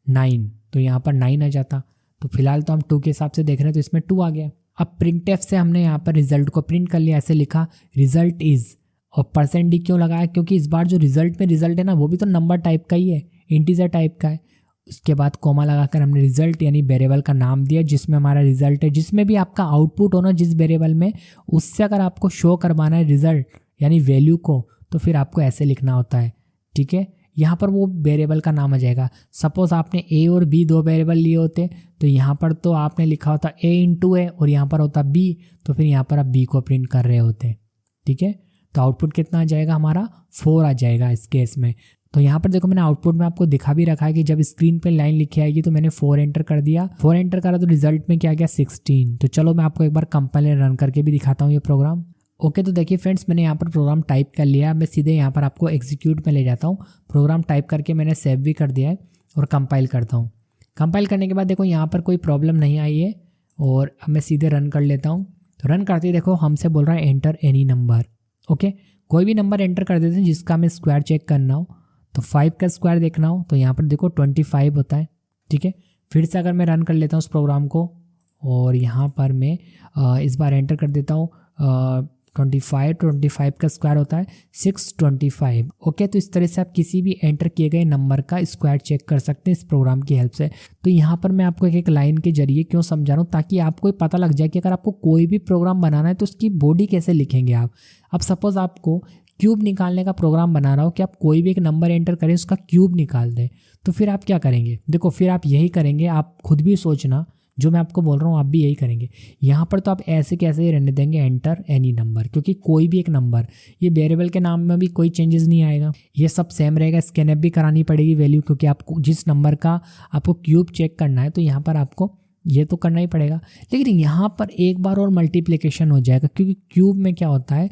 9, तो यहाँ पर 9 आ जाता। तो फिलहाल तो हम 2 के हिसाब से देख रहे हैं तो इसमें 2 आ गया। अब प्रिंटफ से हमने यहाँ पर रिजल्ट को प्रिंट कर लिया, ऐसे लिखा रिजल्ट इज, और %d क्यों लगाया, क्योंकि इस बार जो रिजल्ट है ना वो भी तो नंबर टाइप का ही है, इंटीजर टाइप का है। उसके बाद कोमा लगाकर हमने रिजल्ट यानी वेरिएबल का नाम दिया जिसमें हमारा रिजल्ट है। जिसमें भी आपका आउटपुट हो ना जिस वेरिएबल में, उससे अगर आपको शो करवाना है रिजल्ट यानी वैल्यू को, तो फिर आपको ऐसे लिखना होता है, ठीक है। यहाँ पर वो वेरिएबल का नाम आ जाएगा। सपोज आपने a और b 2 वेरिएबल लिए होते तो यहाँ पर तो आपने लिखा होता a × a और यहाँ पर होता b, तो फिर यहाँ पर आप b को प्रिंट कर रहे होते, ठीक है। तो आउटपुट कितना आ जाएगा हमारा 4 आ जाएगा इस केस में। तो यहाँ पर देखो मैंने आउटपुट में आपको दिखा भी रखा है कि जब स्क्रीन पे लाइन लिखी आएगी तो मैंने 4 एंटर कर दिया, 4 एंटर करा तो रिजल्ट में क्या आ गया 16। तो चलो मैं आपको एक बार कंपाइलर रन करके भी दिखाता हूँ ये प्रोग्राम। ओके, तो देखिए फ्रेंड्स मैंने यहाँ पर प्रोग्राम टाइप कर लिया। मैं सीधे यहाँ पर आपको एग्जीक्यूट में ले जाता हूँ। प्रोग्राम टाइप करके मैंने सेव भी कर दिया है और कंपाइल करता हूँ। कंपाइल करने के बाद देखो यहाँ पर कोई प्रॉब्लम नहीं आई है और अब मैं सीधे रन कर लेता हूँ। तो रन करते ही देखो हमसे बोल रहा है एंटर एनी नंबर। ओके, कोई भी नंबर एंटर कर देते हैं जिसका हमें स्क्वायर चेक करना हो। तो 5 का स्क्वायर देखना हो तो यहाँ पर देखो 25 होता है, ठीक है। फिर से अगर मैं रन कर लेता हूँ उस प्रोग्राम को और यहाँ पर मैं इस बार एंटर कर देता हूँ 25 का स्क्वायर होता है 625। ओके, तो इस तरह से आप किसी भी एंटर किए गए नंबर का स्क्वायर चेक कर सकते हैं इस प्रोग्राम की हेल्प से। तो यहाँ पर मैं आपको एक लाइन के जरिए क्यों समझा रहा हूँ, ताकि आपको पता लग जाए कि अगर आपको कोई भी प्रोग्राम बनाना है तो उसकी बॉडी कैसे लिखेंगे आप। अब सपोज आपको क्यूब निकालने का प्रोग्राम बना रहा हो कि आप कोई भी एक नंबर एंटर करें उसका क्यूब निकाल दें, तो फिर आप क्या करेंगे, देखो फिर आप यही करेंगे। आप खुद भी सोचना, जो मैं आपको बोल रहा हूँ आप भी यही करेंगे। यहाँ पर तो आप ऐसे कैसे ही रहने देंगे एंटर एनी नंबर, क्योंकि कोई भी एक नंबर, ये वेरिएबल के नाम में भी कोई चेंजेस नहीं आएगा, ये सब सेम रहेगा। स्कैनअप भी करानी पड़ेगी वैल्यू, क्योंकि आपको जिस नंबर का आपको क्यूब चेक करना है तो यहाँ पर आपको ये तो करना ही पड़ेगा। लेकिन यहाँ पर एक बार और मल्टीप्लिकेशन हो जाएगा, क्योंकि क्यूब में क्या होता है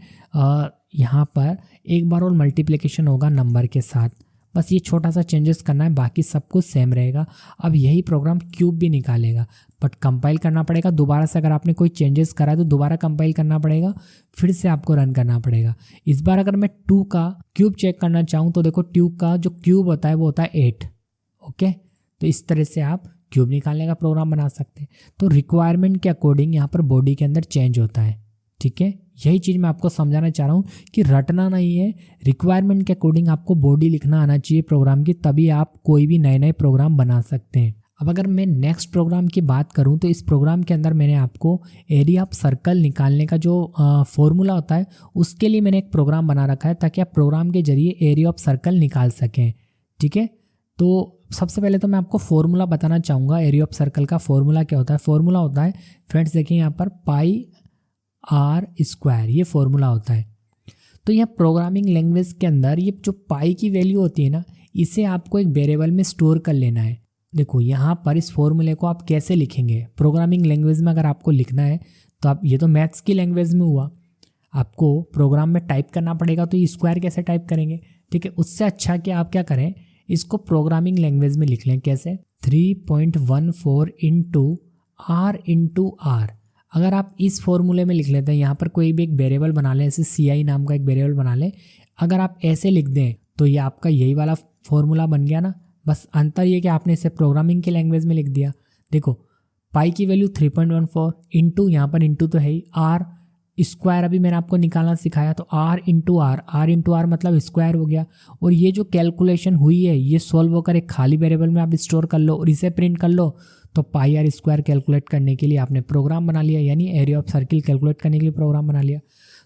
यहाँ पर एक बार और मल्टीप्लिकेशन होगा नंबर के साथ। बस ये छोटा सा चेंजेस करना है, बाकी सब कुछ सेम रहेगा। अब यही प्रोग्राम क्यूब भी निकालेगा, बट कंपाइल करना पड़ेगा दोबारा से। अगर आपने कोई चेंजेस करा है तो दोबारा कंपाइल करना पड़ेगा, फिर से आपको रन करना पड़ेगा। इस बार अगर मैं 2 का क्यूब चेक करना चाहूँ तो देखो 2 का जो क्यूब होता है वो होता है 8। ओके, तो इस तरह से आप क्यूब निकालने का प्रोग्राम बना सकते हैं। तो रिक्वायरमेंट के अकॉर्डिंग यहाँ पर बॉडी के अंदर चेंज होता है, ठीक है। यही चीज़ मैं आपको समझाना चाह रहा हूँ कि रटना नहीं है, रिक्वायरमेंट के अकॉर्डिंग आपको बॉडी लिखना आना चाहिए प्रोग्राम की, तभी आप कोई भी नए नए प्रोग्राम बना सकते हैं। अब अगर मैं नेक्स्ट प्रोग्राम की बात करूं तो इस प्रोग्राम के अंदर मैंने आपको एरिया ऑफ सर्कल निकालने का जो फॉर्मूला होता है उसके लिए मैंने एक प्रोग्राम बना रखा है, ताकि आप प्रोग्राम के जरिए एरिया ऑफ सर्कल निकाल सकें, ठीक है। तो सबसे पहले तो मैं आपको फॉर्मूला बताना चाहूँगा। एरिया ऑफ सर्कल का फॉर्मूला क्या होता है, फॉर्मूला होता है फ्रेंड्स देखिए यहाँ पर πr², ये फॉर्मूला होता है। तो यह प्रोग्रामिंग लैंग्वेज के अंदर ये जो पाई की वैल्यू होती है ना, इसे आपको एक वेरिएबल में स्टोर कर लेना है। देखो यहाँ पर इस फॉर्मूले को आप कैसे लिखेंगे, प्रोग्रामिंग लैंग्वेज में अगर आपको लिखना है तो आप, ये तो मैथ्स की लैंग्वेज में हुआ, आपको प्रोग्राम में टाइप करना पड़ेगा, तो ये स्क्वायर कैसे टाइप करेंगे, ठीक है। उससे अच्छा कि आप क्या करें, इसको प्रोग्रामिंग लैंग्वेज में लिख लें। कैसे, 3.14 r। अगर आप इस फॉर्मूले में लिख लेते हैं, यहाँ पर कोई भी एक वेरिएबल बना लें, जैसे ci नाम का एक वेरिएबल बना लें, अगर आप ऐसे लिख दें तो ये आपका यही वाला फॉर्मूला बन गया ना। बस अंतर ये कि आपने इसे प्रोग्रामिंग की लैंग्वेज में लिख दिया। देखो पाई की वैल्यू 3.14 इंटू, यहाँ पर इंटू तो है ही, आर स्क्वायर अभी मैंने आपको निकालना सिखाया, तो r इंटू आर मतलब स्क्वायर हो गया। और ये जो कैलकुलेशन हुई है ये सॉल्व होकर एक खाली वेरिएबल में आप स्टोर कर लो और इसे प्रिंट कर लो, तो πr² कैलकुलेट करने के लिए आपने प्रोग्राम बना लिया, यानी एरिया ऑफ सर्किल कैलकुलेट करने के लिए प्रोग्राम बना लिया।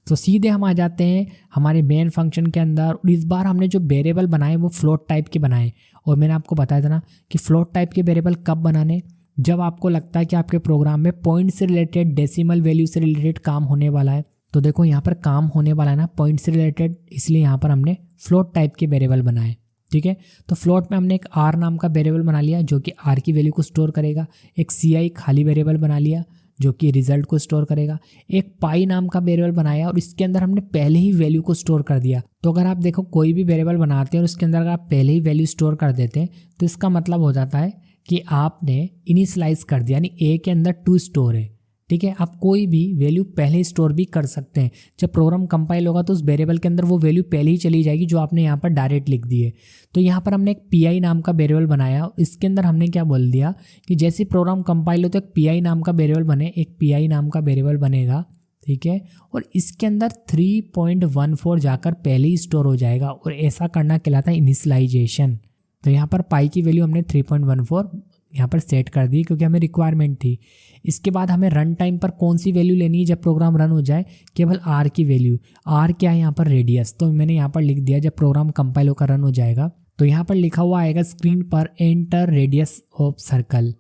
तो सीधे हम आ जाते हैं हमारे मेन फंक्शन के अंदर, और इस बार हमने जो वेरिएबल बनाए वो फ्लोट टाइप के बनाए। और मैंने आपको बताया था ना कि फ्लोट टाइप के वेरिएबल कब बनाने, जब आपको लगता है कि आपके प्रोग्राम में पॉइंट से रिलेटेड, डेसिमल वैल्यू से रिलेटेड काम होने वाला है। तो देखो यहाँ पर काम होने वाला है ना पॉइंट से रिलेटेड, इसलिए यहाँ पर हमने फ्लोट टाइप के वेरिएबल बनाए। ठीक है, तो फ्लोट में हमने एक आर नाम का वेरिएबल बना लिया जो कि आर की वैल्यू को स्टोर करेगा। एक सी खाली वेरिएबल बना लिया जो कि रिजल्ट को स्टोर करेगा। एक पाई नाम का वेरिएबल बनाया और इसके अंदर हमने पहले ही वैल्यू को स्टोर कर दिया। तो अगर आप देखो कोई भी वेरिएबल बनाते हैं और उसके अंदर अगर आप पहले ही वैल्यू स्टोर कर देते हैं तो इसका मतलब हो जाता है कि आपने इनिशियलाइज कर दिया, यानी ए के अंदर टू स्टोर है। ठीक है, आप कोई भी वैल्यू पहले स्टोर भी कर सकते हैं। जब प्रोग्राम कंपाइल होगा तो उस वेरिएबल के अंदर वो वैल्यू पहले ही चली जाएगी जो आपने यहाँ पर डायरेक्ट लिख दी है। तो यहाँ पर हमने एक पी नाम का वेरिएबल बनाया, इसके अंदर हमने क्या बोल दिया कि जैसे प्रोग्राम कंपाइल हो तो एक पी नाम का वेरिएबल बने, एक पी नाम का वेरिएबल बनेगा। ठीक है, और इसके अंदर 3.14 जाकर पहले ही स्टोर हो जाएगा, और ऐसा करना कहलाता है इनिशियलाइजेशन। तो यहाँ पर पाई की वैल्यू हमने 3.14 यहाँ पर सेट कर दी क्योंकि हमें रिक्वायरमेंट थी। इसके बाद हमें रन टाइम पर कौन सी वैल्यू लेनी है जब प्रोग्राम रन हो जाए, केवल आर की वैल्यू। आर क्या है यहाँ पर, रेडियस। तो मैंने यहाँ पर लिख दिया जब प्रोग्राम कंपाइल होकर रन हो जाएगा तो यहाँ पर लिखा हुआ आएगा स्क्रीन पर एंटर रेडियस ऑफ सर्कल,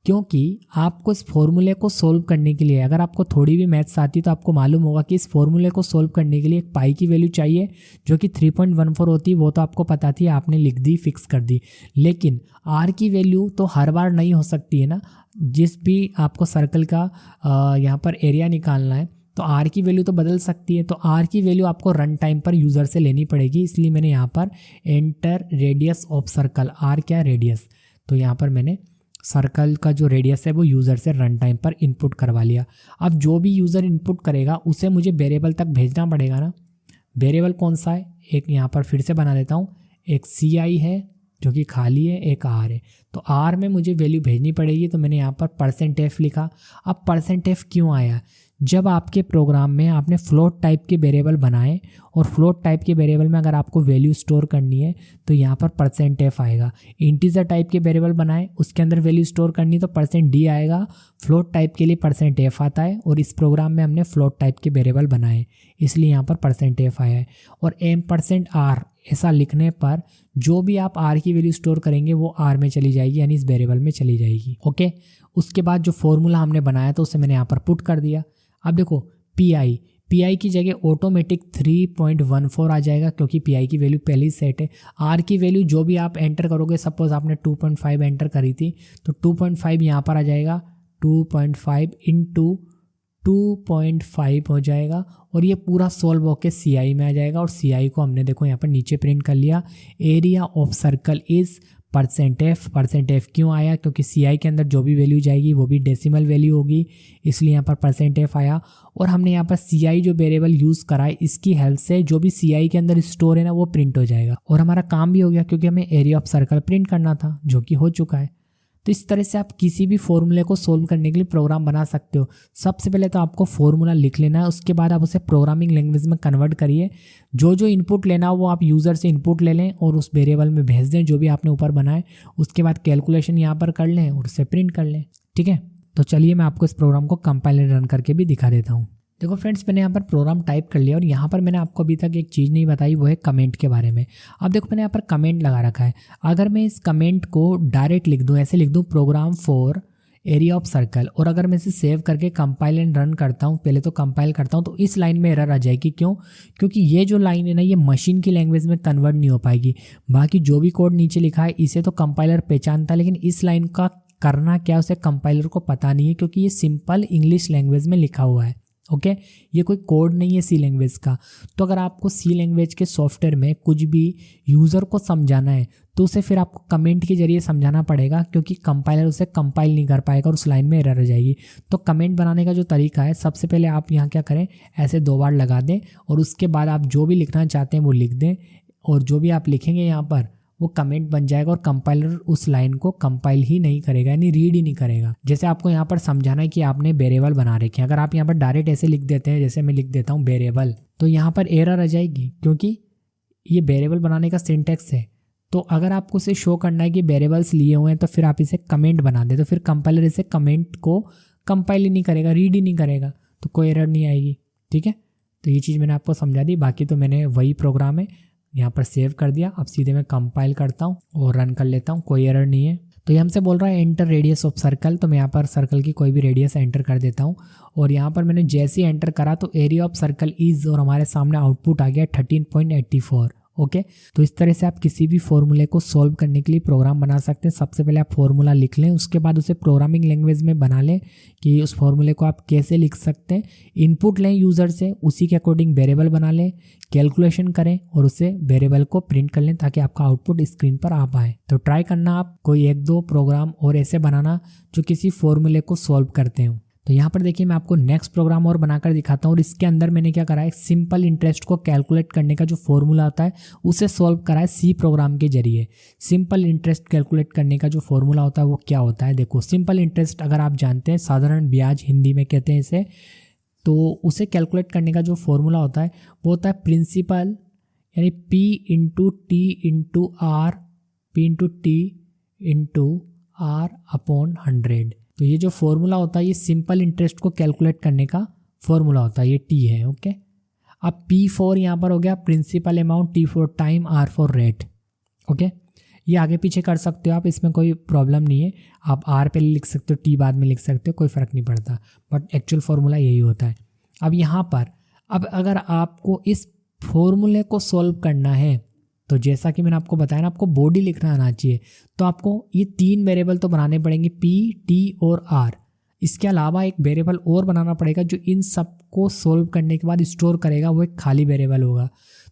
क्योंकि आपको इस फॉर्मूले को सोल्व करने के लिए, अगर आपको थोड़ी भी मैथ्स आती है तो आपको मालूम होगा कि इस फॉर्मूले को सोल्व करने के लिए एक पाई की वैल्यू चाहिए जो कि 3.14 होती है। वो तो आपको पता थी, आपने लिख दी, फिक्स कर दी। लेकिन आर की वैल्यू तो हर बार नहीं हो सकती है ना। जिस भी आपको सर्कल का यहाँ पर एरिया निकालना है तो आर की वैल्यू तो बदल सकती है। तो आर की वैल्यू आपको रन टाइम पर यूज़र से लेनी पड़ेगी, इसलिए मैंने यहाँ पर enter radius of circle, R क्या है, रेडियस। तो यहाँ पर मैंने सर्कल का जो रेडियस है वो यूज़र से रन टाइम पर इनपुट करवा लिया। अब जो भी यूज़र इनपुट करेगा उसे मुझे वेरिएबल तक भेजना पड़ेगा ना। वेरिएबल कौन सा है, एक यहाँ पर फिर से बना देता हूँ, एक सी है जो कि खाली है, एक आर है। तो आर में मुझे वैल्यू भेजनी पड़ेगी, तो मैंने यहाँ पर %f लिखा। अब %f क्यों आया, जब आपके प्रोग्राम में आपने फ्लोट टाइप के वेरिएबल बनाए और फ्लोट टाइप के वेरिएबल में अगर आपको वैल्यू स्टोर करनी है तो यहाँ पर %f आएगा। इंटीजर टाइप के वेरिएबल बनाए, उसके अंदर वैल्यू स्टोर करनी तो %d आएगा। फ्लोट टाइप के लिए %f आता है, और इस प्रोग्राम में हमने फ्लोट टाइप के वेरिएबल बनाए इसलिए यहाँ पर %f आया है। और m%r ऐसा लिखने पर जो भी आप r की वैल्यू स्टोर करेंगे वो r में चली जाएगी, यानी इस वेरिएबल में चली जाएगी। ओके, उसके बाद जो फॉर्मूला हमने बनाया था उसे मैंने यहाँ पर पुट कर दिया। अब देखो पी की जगह ऑटोमेटिक 3.14 आ जाएगा क्योंकि पी की वैल्यू पहले ही सेट है। आर की वैल्यू जो भी आप एंटर करोगे, सपोज आपने 2.5 एंटर करी थी तो 2.5 यहाँ पर आ जाएगा, 2.5 इंटू 2.5 हो जाएगा, और ये पूरा सोल्व होकर सी में आ जाएगा। और सी को हमने देखो यहाँ पर नीचे प्रिंट कर लिया, area of circle is %f क्यों आया, क्योंकि सी के अंदर जो भी वैल्यू जाएगी वो भी डेसिमल वैल्यू होगी, इसलिए यहाँ पर %f आया। और हमने यहाँ पर सी जो वेरिएबल यूज़ करा है इसकी हेल्प से जो भी सी के अंदर स्टोर है ना वो प्रिंट हो जाएगा, और हमारा काम भी हो गया क्योंकि हमें एरिया ऑफ सर्कल प्रिंट करना था जो कि हो चुका है। तो इस तरह से आप किसी भी फॉर्मूले को सोल्व करने के लिए प्रोग्राम बना सकते हो। सबसे पहले तो आपको फॉर्मूला लिख लेना है, उसके बाद आप उसे प्रोग्रामिंग लैंग्वेज में कन्वर्ट करिए। जो जो इनपुट लेना हो वो आप यूज़र से इनपुट ले लें और उस वेरिएबल में भेज दें जो भी आपने ऊपर बनाए। उसके बाद कैलकुलेशन यहाँ पर कर लें और उसे प्रिंट कर लें। ठीक है, तो चलिए मैं आपको इस प्रोग्राम को कंपाइल रन करके भी दिखा देता हूँ। देखो फ्रेंड्स, मैंने यहाँ पर प्रोग्राम टाइप कर लिया और यहाँ पर मैंने आपको अभी तक एक चीज़ नहीं बताई, वो है कमेंट के बारे में। अब देखो मैंने यहाँ पर कमेंट लगा रखा है। अगर मैं इस कमेंट को डायरेक्ट लिख दूँ, ऐसे लिख दूँ program for area of circle, और अगर मैं इसे सेव करके कंपाइल एंड रन करता हूँ, पहले तो कंपाइल करता हूँ तो इस लाइन में एरर आ जाएगी। क्यों? क्योंकि ये जो लाइन है ना ये मशीन की लैंग्वेज में कन्वर्ट नहीं हो पाएगी। बाकी जो भी कोड नीचे लिखा है इसे तो कंपाइलर पहचानता है, लेकिन इस लाइन का करना क्या उसे कंपाइलर को पता नहीं है, क्योंकि ये सिंपल इंग्लिश लैंग्वेज में लिखा हुआ है। ओके, ये कोई कोड नहीं है सी लैंग्वेज का। तो अगर आपको सी लैंग्वेज के सॉफ्टवेयर में कुछ भी यूज़र को समझाना है तो उसे फिर आपको कमेंट के जरिए समझाना पड़ेगा, क्योंकि कंपाइलर उसे कंपाइल नहीं कर पाएगा और उस लाइन में एरर आ जाएगी। तो कमेंट बनाने का जो तरीका है, सबसे पहले आप यहाँ क्या करें, ऐसे 2 बार लगा दें और उसके बाद आप जो भी लिखना चाहते हैं वो लिख दें, और जो भी आप लिखेंगे यहाँ पर वो कमेंट बन जाएगा और कंपाइलर उस लाइन को कंपाइल ही नहीं करेगा, यानी रीड ही नहीं करेगा। जैसे आपको यहाँ पर समझाना है कि आपने वेरिएबल बना रखे हैं, अगर आप यहाँ पर डायरेक्ट ऐसे लिख देते हैं, जैसे मैं लिख देता हूँ वेरिएबल, तो यहाँ पर एरर आ जाएगी क्योंकि ये वेरिएबल बनाने का सिंटैक्स है। तो अगर आपको इसे शो करना है कि वेरिएबल्स लिए हुए हैं तो फिर आप इसे कमेंट बना दे, तो फिर कंपाइलर इसे कमेंट को कंपाइल ही नहीं करेगा, रीड ही नहीं करेगा, तो कोई एरर नहीं आएगी। ठीक है, तो ये चीज़ मैंने आपको समझा दी, बाकी तो मैंने वही प्रोग्राम है यहाँ पर सेव कर दिया। अब सीधे मैं कंपाइल करता हूँ और रन कर लेता हूँ, कोई एरर नहीं है। तो ये हमसे बोल रहा है एंटर रेडियस ऑफ सर्कल, तो मैं यहाँ पर सर्कल की कोई भी रेडियस एंटर कर देता हूँ और यहाँ पर मैंने जैसे ही एंटर करा तो एरिया ऑफ सर्कल इज और हमारे सामने आउटपुट आ गया 13.84। ओके, तो इस तरह से आप किसी भी फॉर्मूले को सॉल्व करने के लिए प्रोग्राम बना सकते हैं। सबसे पहले आप फॉर्मूला लिख लें, उसके बाद उसे प्रोग्रामिंग लैंग्वेज में बना लें कि उस फॉर्मूले को आप कैसे लिख सकते हैं। इनपुट लें यूज़र से, उसी के अकॉर्डिंग वेरिएबल बना लें, कैलकुलेशन करें और उसे वेरिएबल को प्रिंट कर लें ताकि आपका आउटपुट स्क्रीन पर आ पाए। तो ट्राई करना आप कोई 1-2 प्रोग्राम और ऐसे बनाना जो किसी फॉर्मूले को सॉल्व करते हो। तो यहाँ पर देखिए मैं आपको नेक्स्ट प्रोग्राम और बनाकर दिखाता हूँ और इसके अंदर मैंने क्या करा है, सिंपल इंटरेस्ट को कैलकुलेट करने का जो फॉर्मूला होता है उसे सॉल्व करा है सी प्रोग्राम के जरिए। सिंपल इंटरेस्ट कैलकुलेट करने का जो फॉर्मूला होता है वो क्या होता है, देखो सिंपल इंटरेस्ट अगर आप जानते हैं, साधारण ब्याज हिंदी में कहते हैं इसे, तो उसे कैलकुलेट करने का जो फॉर्मूला होता है वो होता है प्रिंसिपल यानी P into T into R, P into T into R upon 100। तो ये जो फॉर्मूला होता है ये सिंपल इंटरेस्ट को कैलकुलेट करने का फॉर्मूला होता है, ये टी है। ओके, अब P4 यहाँ पर हो गया principal amount, T4 time, R for rate. Okay, ये आगे पीछे कर सकते हो आप, इसमें कोई प्रॉब्लम नहीं है। आप R पहले लिख सकते हो, T बाद में लिख सकते हो, कोई फ़र्क नहीं पड़ता, बट एक्चुअल फार्मूला यही होता है। अब यहाँ पर अब अगर आपको इस फॉर्मूले को सॉल्व करना है तो जैसा कि मैंने आपको बताया ना, आपको बॉडी लिखना आना चाहिए। तो आपको ये 3 वेरिएबल तो बनाने पड़ेंगे, P, T और R। इसके अलावा एक वेरिएबल और बनाना पड़ेगा जो इन सब को सॉल्व करने के बाद स्टोर करेगा, वो एक खाली वेरिएबल होगा।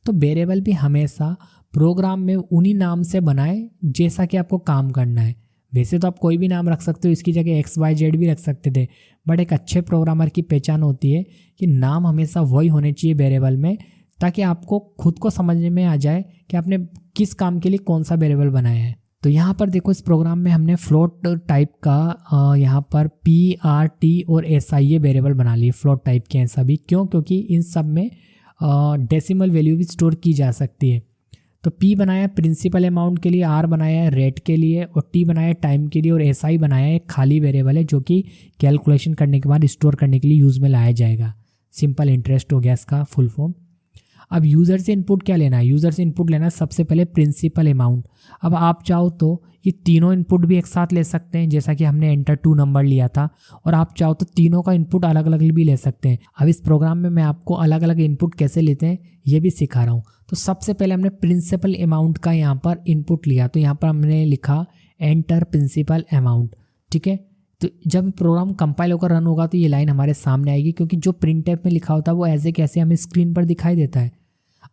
तो वेरिएबल भी हमेशा प्रोग्राम में उन्हीं नाम से बनाए जैसा कि आपको काम करना है। वैसे तो आप कोई भी नाम रख सकते हो, इसकी जगह XYZ भी रख सकते थे, बट एक अच्छे प्रोग्रामर की पहचान होती है कि नाम हमेशा वही होने चाहिए वेरिएबल में, ताकि आपको खुद को समझने में आ जाए कि आपने किस काम के लिए कौन सा वेरिएबल बनाया है। तो यहाँ पर देखो इस प्रोग्राम में हमने फ्लोट टाइप का यहाँ पर P, R, T और SI ये वेरिएबल बना लिए, फ्लोट टाइप के हैं सभी। क्यों? क्योंकि इन सब में डेसिमल वैल्यू भी स्टोर की जा सकती है। तो P बनाया प्रिंसिपल अमाउंट के लिए, R बनाया है रेट के लिए और T बनाया टाइम के लिए और SI बनाया एक खाली वेरिएबल है जो कि कैलकुलेशन करने के बाद स्टोर करने के लिए यूज़ में लाया जाएगा। सिंपल इंटरेस्ट हो गया इसका फुल फॉर्म। अब यूज़र से इनपुट क्या लेना है, यूज़र से इनपुट लेना है सबसे पहले प्रिंसिपल अमाउंट। अब आप चाहो तो ये तीनों इनपुट भी एक साथ ले सकते हैं, जैसा कि हमने एंटर 2 नंबर लिया था, और आप चाहो तो तीनों का इनपुट अलग अलग भी ले सकते हैं। अब इस प्रोग्राम में मैं आपको अलग अलग इनपुट कैसे लेते हैं ये भी सिखा रहा हूँ। तो सबसे पहले हमने प्रिंसिपल अमाउंट का यहाँ पर इनपुट लिया, तो यहाँ पर हमने लिखा एंटर प्रिंसिपल अमाउंट। ठीक है, तो जब प्रोग्राम कंपाइल होकर रन होगा तो ये लाइन हमारे सामने आएगी, क्योंकि जो प्रिंट टाइप में लिखा होता है वो ऐसे कैसे हमें स्क्रीन पर दिखाई देता है।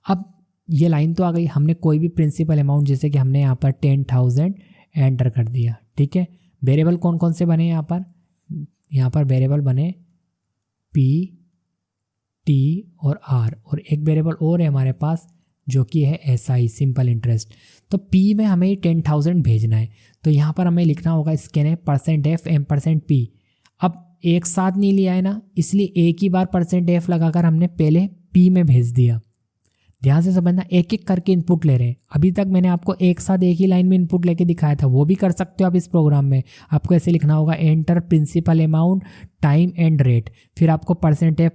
अब ये लाइन तो आ गई, हमने कोई भी प्रिंसिपल अमाउंट जैसे कि हमने यहाँ पर 10,000 एंटर कर दिया। ठीक है, वेरिएबल कौन कौन से बने यहाँ पर वेरिएबल बने P, T और R, और एक वेरिएबल और है हमारे पास जो कि है SI सिंपल इंटरेस्ट। तो P में हमें 10,000 भेजना है, तो यहाँ पर हमें लिखना होगा इसके ने %f %p। अब एक साथ नहीं लिया है ना, इसलिए एक ही बार %f लगाकर हमने पहले P में भेज दिया। ध्यान से समझना, एक एक करके इनपुट ले रहे हैं। अभी तक मैंने आपको एक साथ एक ही लाइन में इनपुट लेके दिखाया था, वो भी कर सकते हो आप इस प्रोग्राम में। आपको ऐसे लिखना होगा enter principal amount time and rate, फिर आपको %f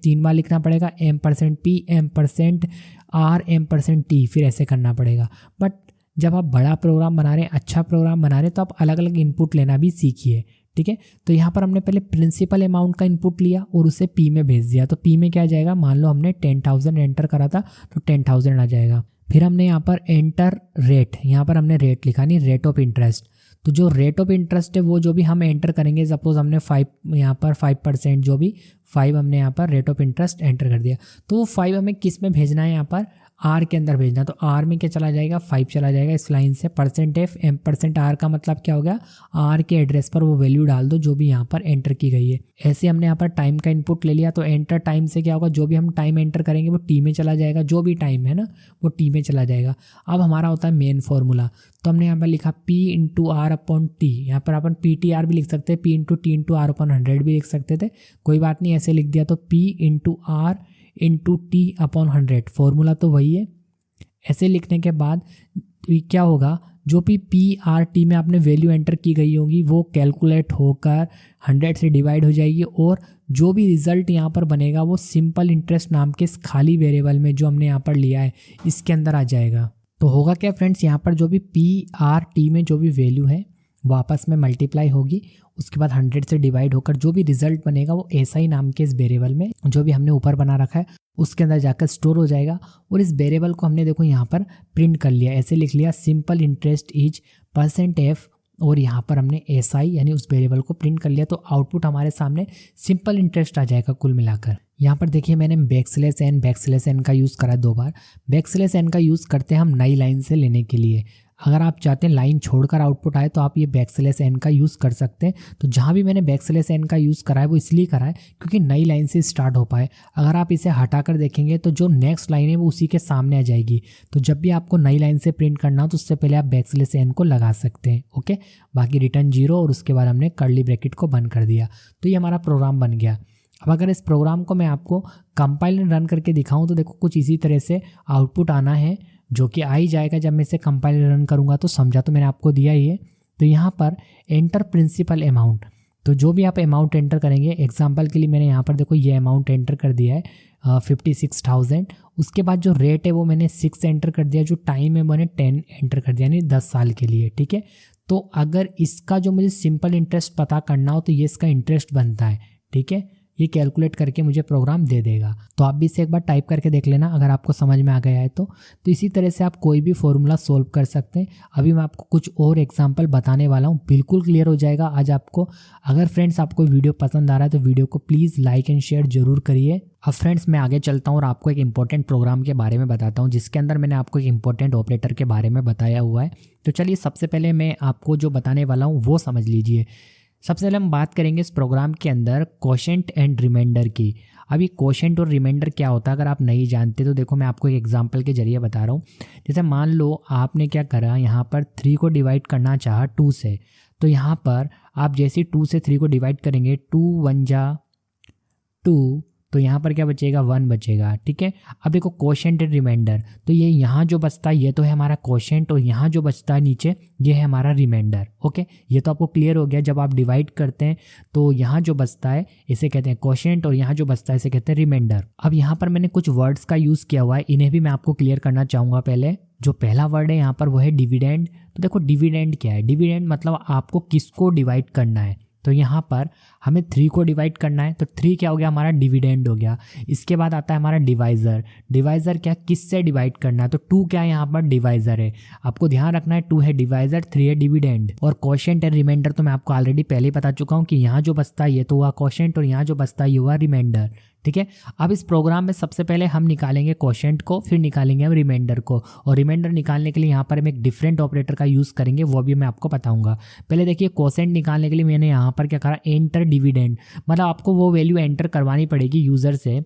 3 बार लिखना पड़ेगा, %p %r %t, फिर ऐसे करना पड़ेगा। बट जब आप बड़ा प्रोग्राम बना रहे हैं, अच्छा प्रोग्राम बना रहे हैं, तो आप अलग अलग इनपुट लेना भी सीखिए। ठीक है, तो यहाँ पर हमने पहले प्रिंसिपल अमाउंट का इनपुट लिया और उसे P में भेज दिया। तो P में क्या आ जाएगा, मान लो हमने 10,000 एंटर करा था तो 10,000 आ जाएगा। फिर हमने यहाँ पर एंटर रेट, यहाँ पर हमने रेट लिखा, नहीं रेट ऑफ इंटरेस्ट। तो जो रेट ऑफ इंटरेस्ट है वो जो भी हम एंटर करेंगे, सपोज हमने 5 यहाँ पर 5% जो भी 5 हमने यहाँ पर रेट ऑफ इंटरेस्ट एंटर कर दिया, तो वो 5 हमें किस में भेजना है, यहाँ पर R के अंदर भेजना। तो R में क्या चला जाएगा, 5 चला जाएगा इस लाइन से। %f %r का मतलब क्या हो गया, R के एड्रेस पर वो वैल्यू डाल दो जो भी यहाँ पर एंटर की गई है। ऐसे हमने यहाँ पर टाइम का इनपुट ले लिया, तो एंटर टाइम से क्या होगा, जो भी हम टाइम एंटर करेंगे वो T में चला जाएगा, जो भी टाइम है ना वो T में चला जाएगा। अब हमारा होता है मेन फॉर्मूला, तो हमने यहाँ पर लिखा P × R अपॉन T। यहाँ पर अपन PTR भी लिख सकते हैं, P × T × R अपॉन 100 भी लिख सकते थे, कोई बात नहीं, ऐसे लिख दिया। तो P × R × T upon 100, formula तो वही है। ऐसे लिखने के बाद क्या होगा, जो भी PRT में आपने वैल्यू एंटर की गई होगी वो कैलकुलेट होकर 100 से डिवाइड हो जाएगी और जो भी रिजल्ट यहाँ पर बनेगा वो सिंपल इंटरेस्ट नाम के इस खाली वेरिएबल में जो हमने यहाँ पर लिया है इसके अंदर आ जाएगा। तो होगा क्या फ्रेंड्स, यहाँ पर जो भी PRT में जो भी वैल्यू है वो आपस में मल्टीप्लाई होगी, उसके बाद 100 से डिवाइड होकर जो भी रिजल्ट बनेगा वो SI नाम के इस वेरिएबल में जो भी हमने ऊपर बना रखा है उसके अंदर जाकर स्टोर हो जाएगा। और इस वेरिएबल को हमने देखो यहाँ पर प्रिंट कर लिया, ऐसे लिख लिया सिंपल इंटरेस्ट इज %f और यहाँ पर हमने SI यानी उस वेरिएबल को प्रिंट कर लिया। तो आउटपुट हमारे सामने सिंपल इंटरेस्ट आ जाएगा कुल मिलाकर। यहाँ पर देखिए मैंने बैकस्लैश n का यूज़ करा 2 बार। बैकस्लैश n का यूज़ करते हैं हम नई लाइन से लेने के लिए। अगर आप चाहते हैं लाइन छोड़कर आउटपुट आए तो आप ये बैकस्लैश n का यूज़ कर सकते हैं। तो जहाँ भी मैंने बैकस्लैश n का यूज़ करा है वो इसलिए करा है क्योंकि नई लाइन से स्टार्ट हो पाए। अगर आप इसे हटाकर देखेंगे तो जो नेक्स्ट लाइन है वो उसी के सामने आ जाएगी। तो जब भी आपको नई लाइन से प्रिंट करना हो तो उससे पहले आप बैकस्लैश n को लगा सकते हैं। ओके, बाकी रिटर्न 0 और उसके बाद हमने कर्ली ब्रैकेट को बंद कर दिया। तो ये हमारा प्रोग्राम बन गया। अब अगर इस प्रोग्राम को मैं आपको कंपाइल एंड रन करके दिखाऊं तो देखो कुछ इसी तरह से आउटपुट आना है जो कि आ ही जाएगा जब मैं इसे कंपाइल एंड रन करूंगा। तो समझा तो मैंने आपको दिया ही है। तो यहाँ पर एंटर प्रिंसिपल अमाउंट, तो जो भी आप अमाउंट एंटर करेंगे, एग्जांपल के लिए मैंने यहाँ पर देखो ये अमाउंट एंटर कर दिया है 56,000। उसके बाद जो रेट है वो मैंने 6 एंटर कर दिया, जो टाइम है मैंने 10 एंटर कर दिया यानी 10 साल के लिए। ठीक है, तो अगर इसका जो मुझे सिंपल इंटरेस्ट पता करना हो तो ये इसका इंटरेस्ट बनता है। ठीक है, ये कैलकुलेट करके मुझे प्रोग्राम दे देगा। तो आप भी इसे एक बार टाइप करके देख लेना अगर आपको समझ में आ गया है तो इसी तरह से आप कोई भी फॉर्मूला सोल्व कर सकते हैं। अभी मैं आपको कुछ और एग्जांपल बताने वाला हूँ, बिल्कुल क्लियर हो जाएगा आज आपको। अगर फ्रेंड्स आपको वीडियो पसंद आ रहा है तो वीडियो को प्लीज़ लाइक एंड शेयर जरूर करिए। अब फ्रेंड्स मैं आगे चलता हूँ और आपको एक इंपॉर्टेंट प्रोग्राम के बारे में बताता हूँ जिसके अंदर मैंने आपको एक इंपॉर्टेंट ऑपरेटर के बारे में बताया हुआ है। तो चलिए सबसे पहले मैं आपको जो बताने वाला हूँ वो समझ लीजिए। सबसे पहले हम बात करेंगे इस प्रोग्राम के अंदर क्वोशेंट एंड रिमाइंडर की। अभी क्वोशेंट और रिमाइंडर क्या होता है अगर आप नहीं जानते तो देखो मैं आपको एक एग्जांपल के जरिए बता रहा हूँ। जैसे मान लो आपने क्या करा, यहाँ पर 3 को डिवाइड करना चाहा 2 से, तो यहाँ पर आप जैसे 2 से 3 को डिवाइड करेंगे 2 1 जा 2, तो यहाँ पर क्या बचेगा 1 बचेगा। ठीक है, अब देखो क्वोशेंट एंड रिमाइंडर, तो ये यहाँ जो बचता है ये तो है हमारा क्वोशेंट और यहाँ जो बचता है नीचे ये है हमारा रिमाइंडर। ओके, ये तो आपको क्लियर हो गया। जब आप डिवाइड करते हैं तो यहाँ जो बचता है इसे कहते हैं क्वोशेंट और यहाँ जो बचता है इसे कहते हैं रिमाइंडर। अब यहाँ पर मैंने कुछ वर्ड्स का यूज़ किया हुआ है, इन्हें भी मैं आपको क्लियर करना चाहूँगा। पहले जो पहला वर्ड है यहाँ पर वो है डिविडेंड। तो देखो डिविडेंड क्या है, डिविडेंड मतलब आपको किसको डिवाइड करना है। तो यहाँ पर हमें 3 को डिवाइड करना है, तो 3 क्या हो गया हमारा डिविडेंड हो गया। इसके बाद आता है हमारा डिवाइज़र। डिवाइज़र क्या, किससे डिवाइड करना है, तो 2 क्या है यहाँ पर डिवाइज़र है। आपको ध्यान रखना है 2 है डिवाइज़र, 3 है डिविडेंड। और क्वोशेंट एंड रिमाइंडर तो मैं आपको ऑलरेडी पहले ही बता चुका हूँ कि यहाँ जो बचता है ये तो हुआ क्वोशेंट और यहाँ जो बचता है ये हुआ रिमाइंडर। ठीक है, अब इस प्रोग्राम में सबसे पहले हम निकालेंगे क्वोशेंट को, फिर निकालेंगे हम रिमाइंडर को। और रिमाइंडर निकालने के लिए यहाँ पर हम एक डिफरेंट ऑपरेटर का यूज़ करेंगे, वो भी मैं आपको बताऊंगा। पहले देखिए क्वोशेंट निकालने के लिए मैंने यहाँ पर क्या करा, एंटर डिविडेंड, मतलब आपको वो वैल्यू एंटर करवानी पड़ेगी यूज़र से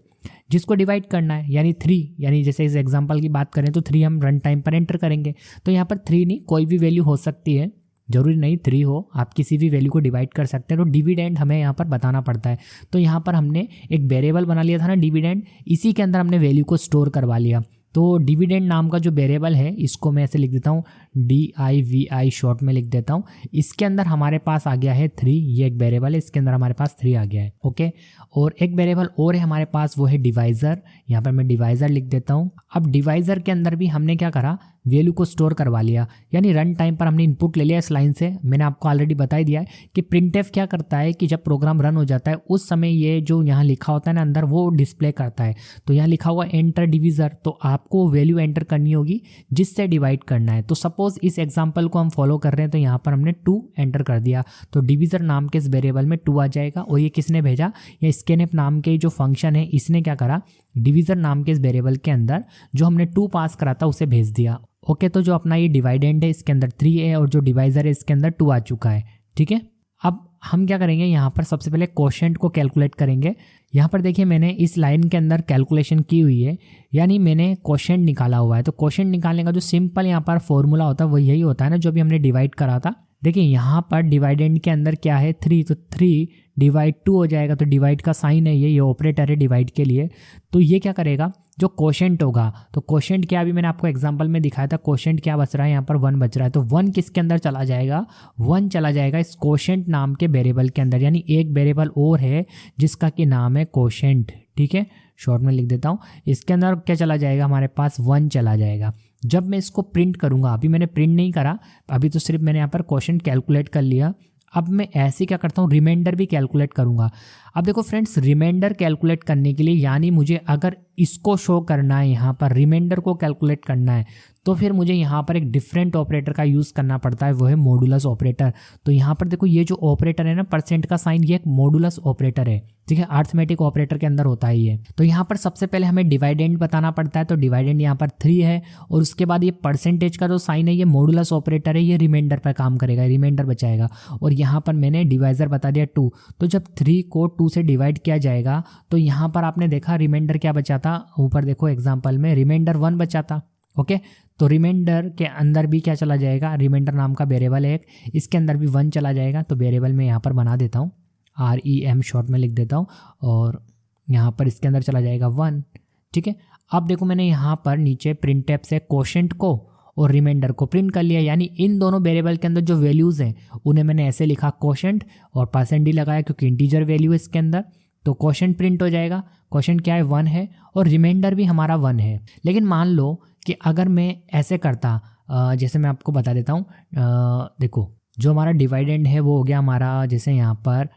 जिसको डिवाइड करना है, यानी 3। यानी जैसे इस एग्जाम्पल की बात करें तो 3 हम रन टाइम पर एंटर करेंगे। तो यहाँ पर 3 नहीं, कोई भी वैल्यू हो सकती है, जरूरी नहीं 3 हो, आप किसी भी वैल्यू को डिवाइड कर सकते हैं। तो डिविडेंड हमें यहाँ पर बताना पड़ता है। तो यहाँ पर हमने एक वेरिएबल बना लिया था ना डिविडेंड, इसी के अंदर हमने वैल्यू को स्टोर करवा लिया। तो डिविडेंड नाम का जो वेरिएबल है इसको मैं ऐसे लिख देता हूँ, DIVI शॉर्ट में लिख देता हूँ। इसके अंदर हमारे पास आ गया है 3, ये एक वेरिएबल है, इसके अंदर हमारे पास 3 आ गया है। ओके, और एक वेरिएबल और है हमारे पास, वो है डिवाइज़र। यहाँ पर मैं डिवाइज़र लिख देता हूँ। अब डिवाइज़र के अंदर भी हमने क्या करा, वैल्यू को स्टोर करवा लिया, यानी रन टाइम पर हमने इनपुट ले लिया इस लाइन से। मैंने आपको ऑलरेडी बता ही दिया है कि प्रिंटफ क्या करता है कि जब प्रोग्राम रन हो जाता है उस समय ये जो यहाँ लिखा होता है ना अंदर वो डिस्प्ले करता है। तो यहाँ लिखा हुआ एंटर डिविज़र, तो आपको वैल्यू एंटर करनी होगी जिससे डिवाइड करना है। तो सपोज इस एग्जाम्पल को हम फॉलो कर रहे हैं तो यहाँ पर हमने 2 एंटर कर दिया, तो डिविज़र नाम के इस वेरिएबल में 2 आ जाएगा। और ये किसने भेजा, ये स्कैनफ नाम के जो फंक्शन है इसने क्या करा, डिविज़र नाम के इस वेरिएबल के अंदर जो हमने 2 पास करा था उसे भेज दिया। ओके, तो जो अपना ये डिवाइडेंड है इसके अंदर 3 है और जो डिवाइज़र है इसके अंदर 2 आ चुका है। ठीक है, अब हम क्या करेंगे, यहाँ पर सबसे पहले क्वोशेंट को कैलकुलेट करेंगे। यहाँ पर देखिए मैंने इस लाइन के अंदर कैलकुलेशन की हुई है, यानी मैंने क्वोशेंट निकाला हुआ है। तो क्वोशेंट निकालने का जो सिंपल यहाँ पर फॉर्मूला होता है वो यही होता है ना जो भी हमने डिवाइड करा था। देखिए यहाँ पर डिवाइडेंड के अंदर क्या है 3, तो 3 डिवाइड 2 हो जाएगा। तो डिवाइड का साइन है ये ऑपरेटर है डिवाइड के लिए। तो ये क्या करेगा, जो कोशेंट होगा, तो कोशेंट क्या, अभी मैंने आपको एग्जांपल में दिखाया था, कोशेंट क्या बच रहा है यहाँ पर 1 बच रहा है, तो 1 किसके अंदर चला जाएगा, 1 चला जाएगा इस कोशेंट नाम के वेरिएबल के अंदर, यानी एक वेरिएबल और है जिसका कि नाम है कोशेंट। ठीक है, शॉर्ट में लिख देता हूँ, इसके अंदर क्या चला जाएगा, हमारे पास 1 चला जाएगा। जब मैं इसको प्रिंट करूँगा, अभी मैंने प्रिंट नहीं करा, अभी तो सिर्फ मैंने यहाँ पर कोशेंट कैलकुलेट कर लिया। अब मैं ऐसे क्या करता हूँ, रिमाइंडर भी कैलकुलेट करूँगा। अब देखो फ्रेंड्स, रिमाइंडर कैलकुलेट करने के लिए, यानी मुझे अगर इसको शो करना है, यहाँ पर रिमाइंडर को कैलकुलेट करना है, तो फिर मुझे यहाँ पर एक डिफरेंट ऑपरेटर का यूज़ करना पड़ता है, वो है मॉडुलस ऑपरेटर। तो यहाँ पर देखो ये जो ऑपरेटर है ना, परसेंट का साइन, ये एक मॉडुलस ऑपरेटर है। ठीक है, अरिथमेटिक ऑपरेटर के अंदर होता है ये। तो यहाँ पर सबसे पहले हमें डिवाइडेंड बताना पड़ता है, तो डिवाइडेंड यहाँ पर 3 है, और उसके बाद ये परसेंटेज का जो साइन है, ये मॉडुलस ऑपरेटर है, ये रिमाइंडर पर काम करेगा, रिमाइंडर बचाएगा। और यहाँ पर मैंने डिवाइजर बता दिया 2, तो जब 3 को 2 से डिवाइड किया जाएगा, तो यहाँ पर आपने देखा रिमाइंडर क्या बचा था, ऊपर देखो एग्जाम्पल में रिमाइंडर 1 बचा था। ओके, तो रिमाइंडर के अंदर भी क्या चला जाएगा, रिमाइंडर नाम का वेरिएबल है एक, इसके अंदर भी 1 चला जाएगा। तो वेरिएबल में यहाँ पर बना देता हूँ, REM शॉर्ट में लिख देता हूँ, और यहाँ पर इसके अंदर चला जाएगा 1। ठीक है, अब देखो मैंने यहाँ पर नीचे प्रिंटफ से कोशेंट को और रिमाइंडर को प्रिंट कर लिया, यानी इन दोनों वेरिएबल के अंदर जो वैल्यूज़ हैं उन्हें मैंने ऐसे लिखा कोशेंट, और % लगाया क्योंकि इंटीजर वैल्यू है इसके अंदर, तो कोशेंट प्रिंट हो जाएगा। कोशेंट क्या है, 1 है, और रिमाइंडर भी हमारा 1 है। लेकिन मान लो कि अगर मैं ऐसे करता, जैसे मैं आपको बता देता हूँ, देखो जो हमारा डिवाइडेंड है वो हो गया हमारा, जैसे यहाँ पर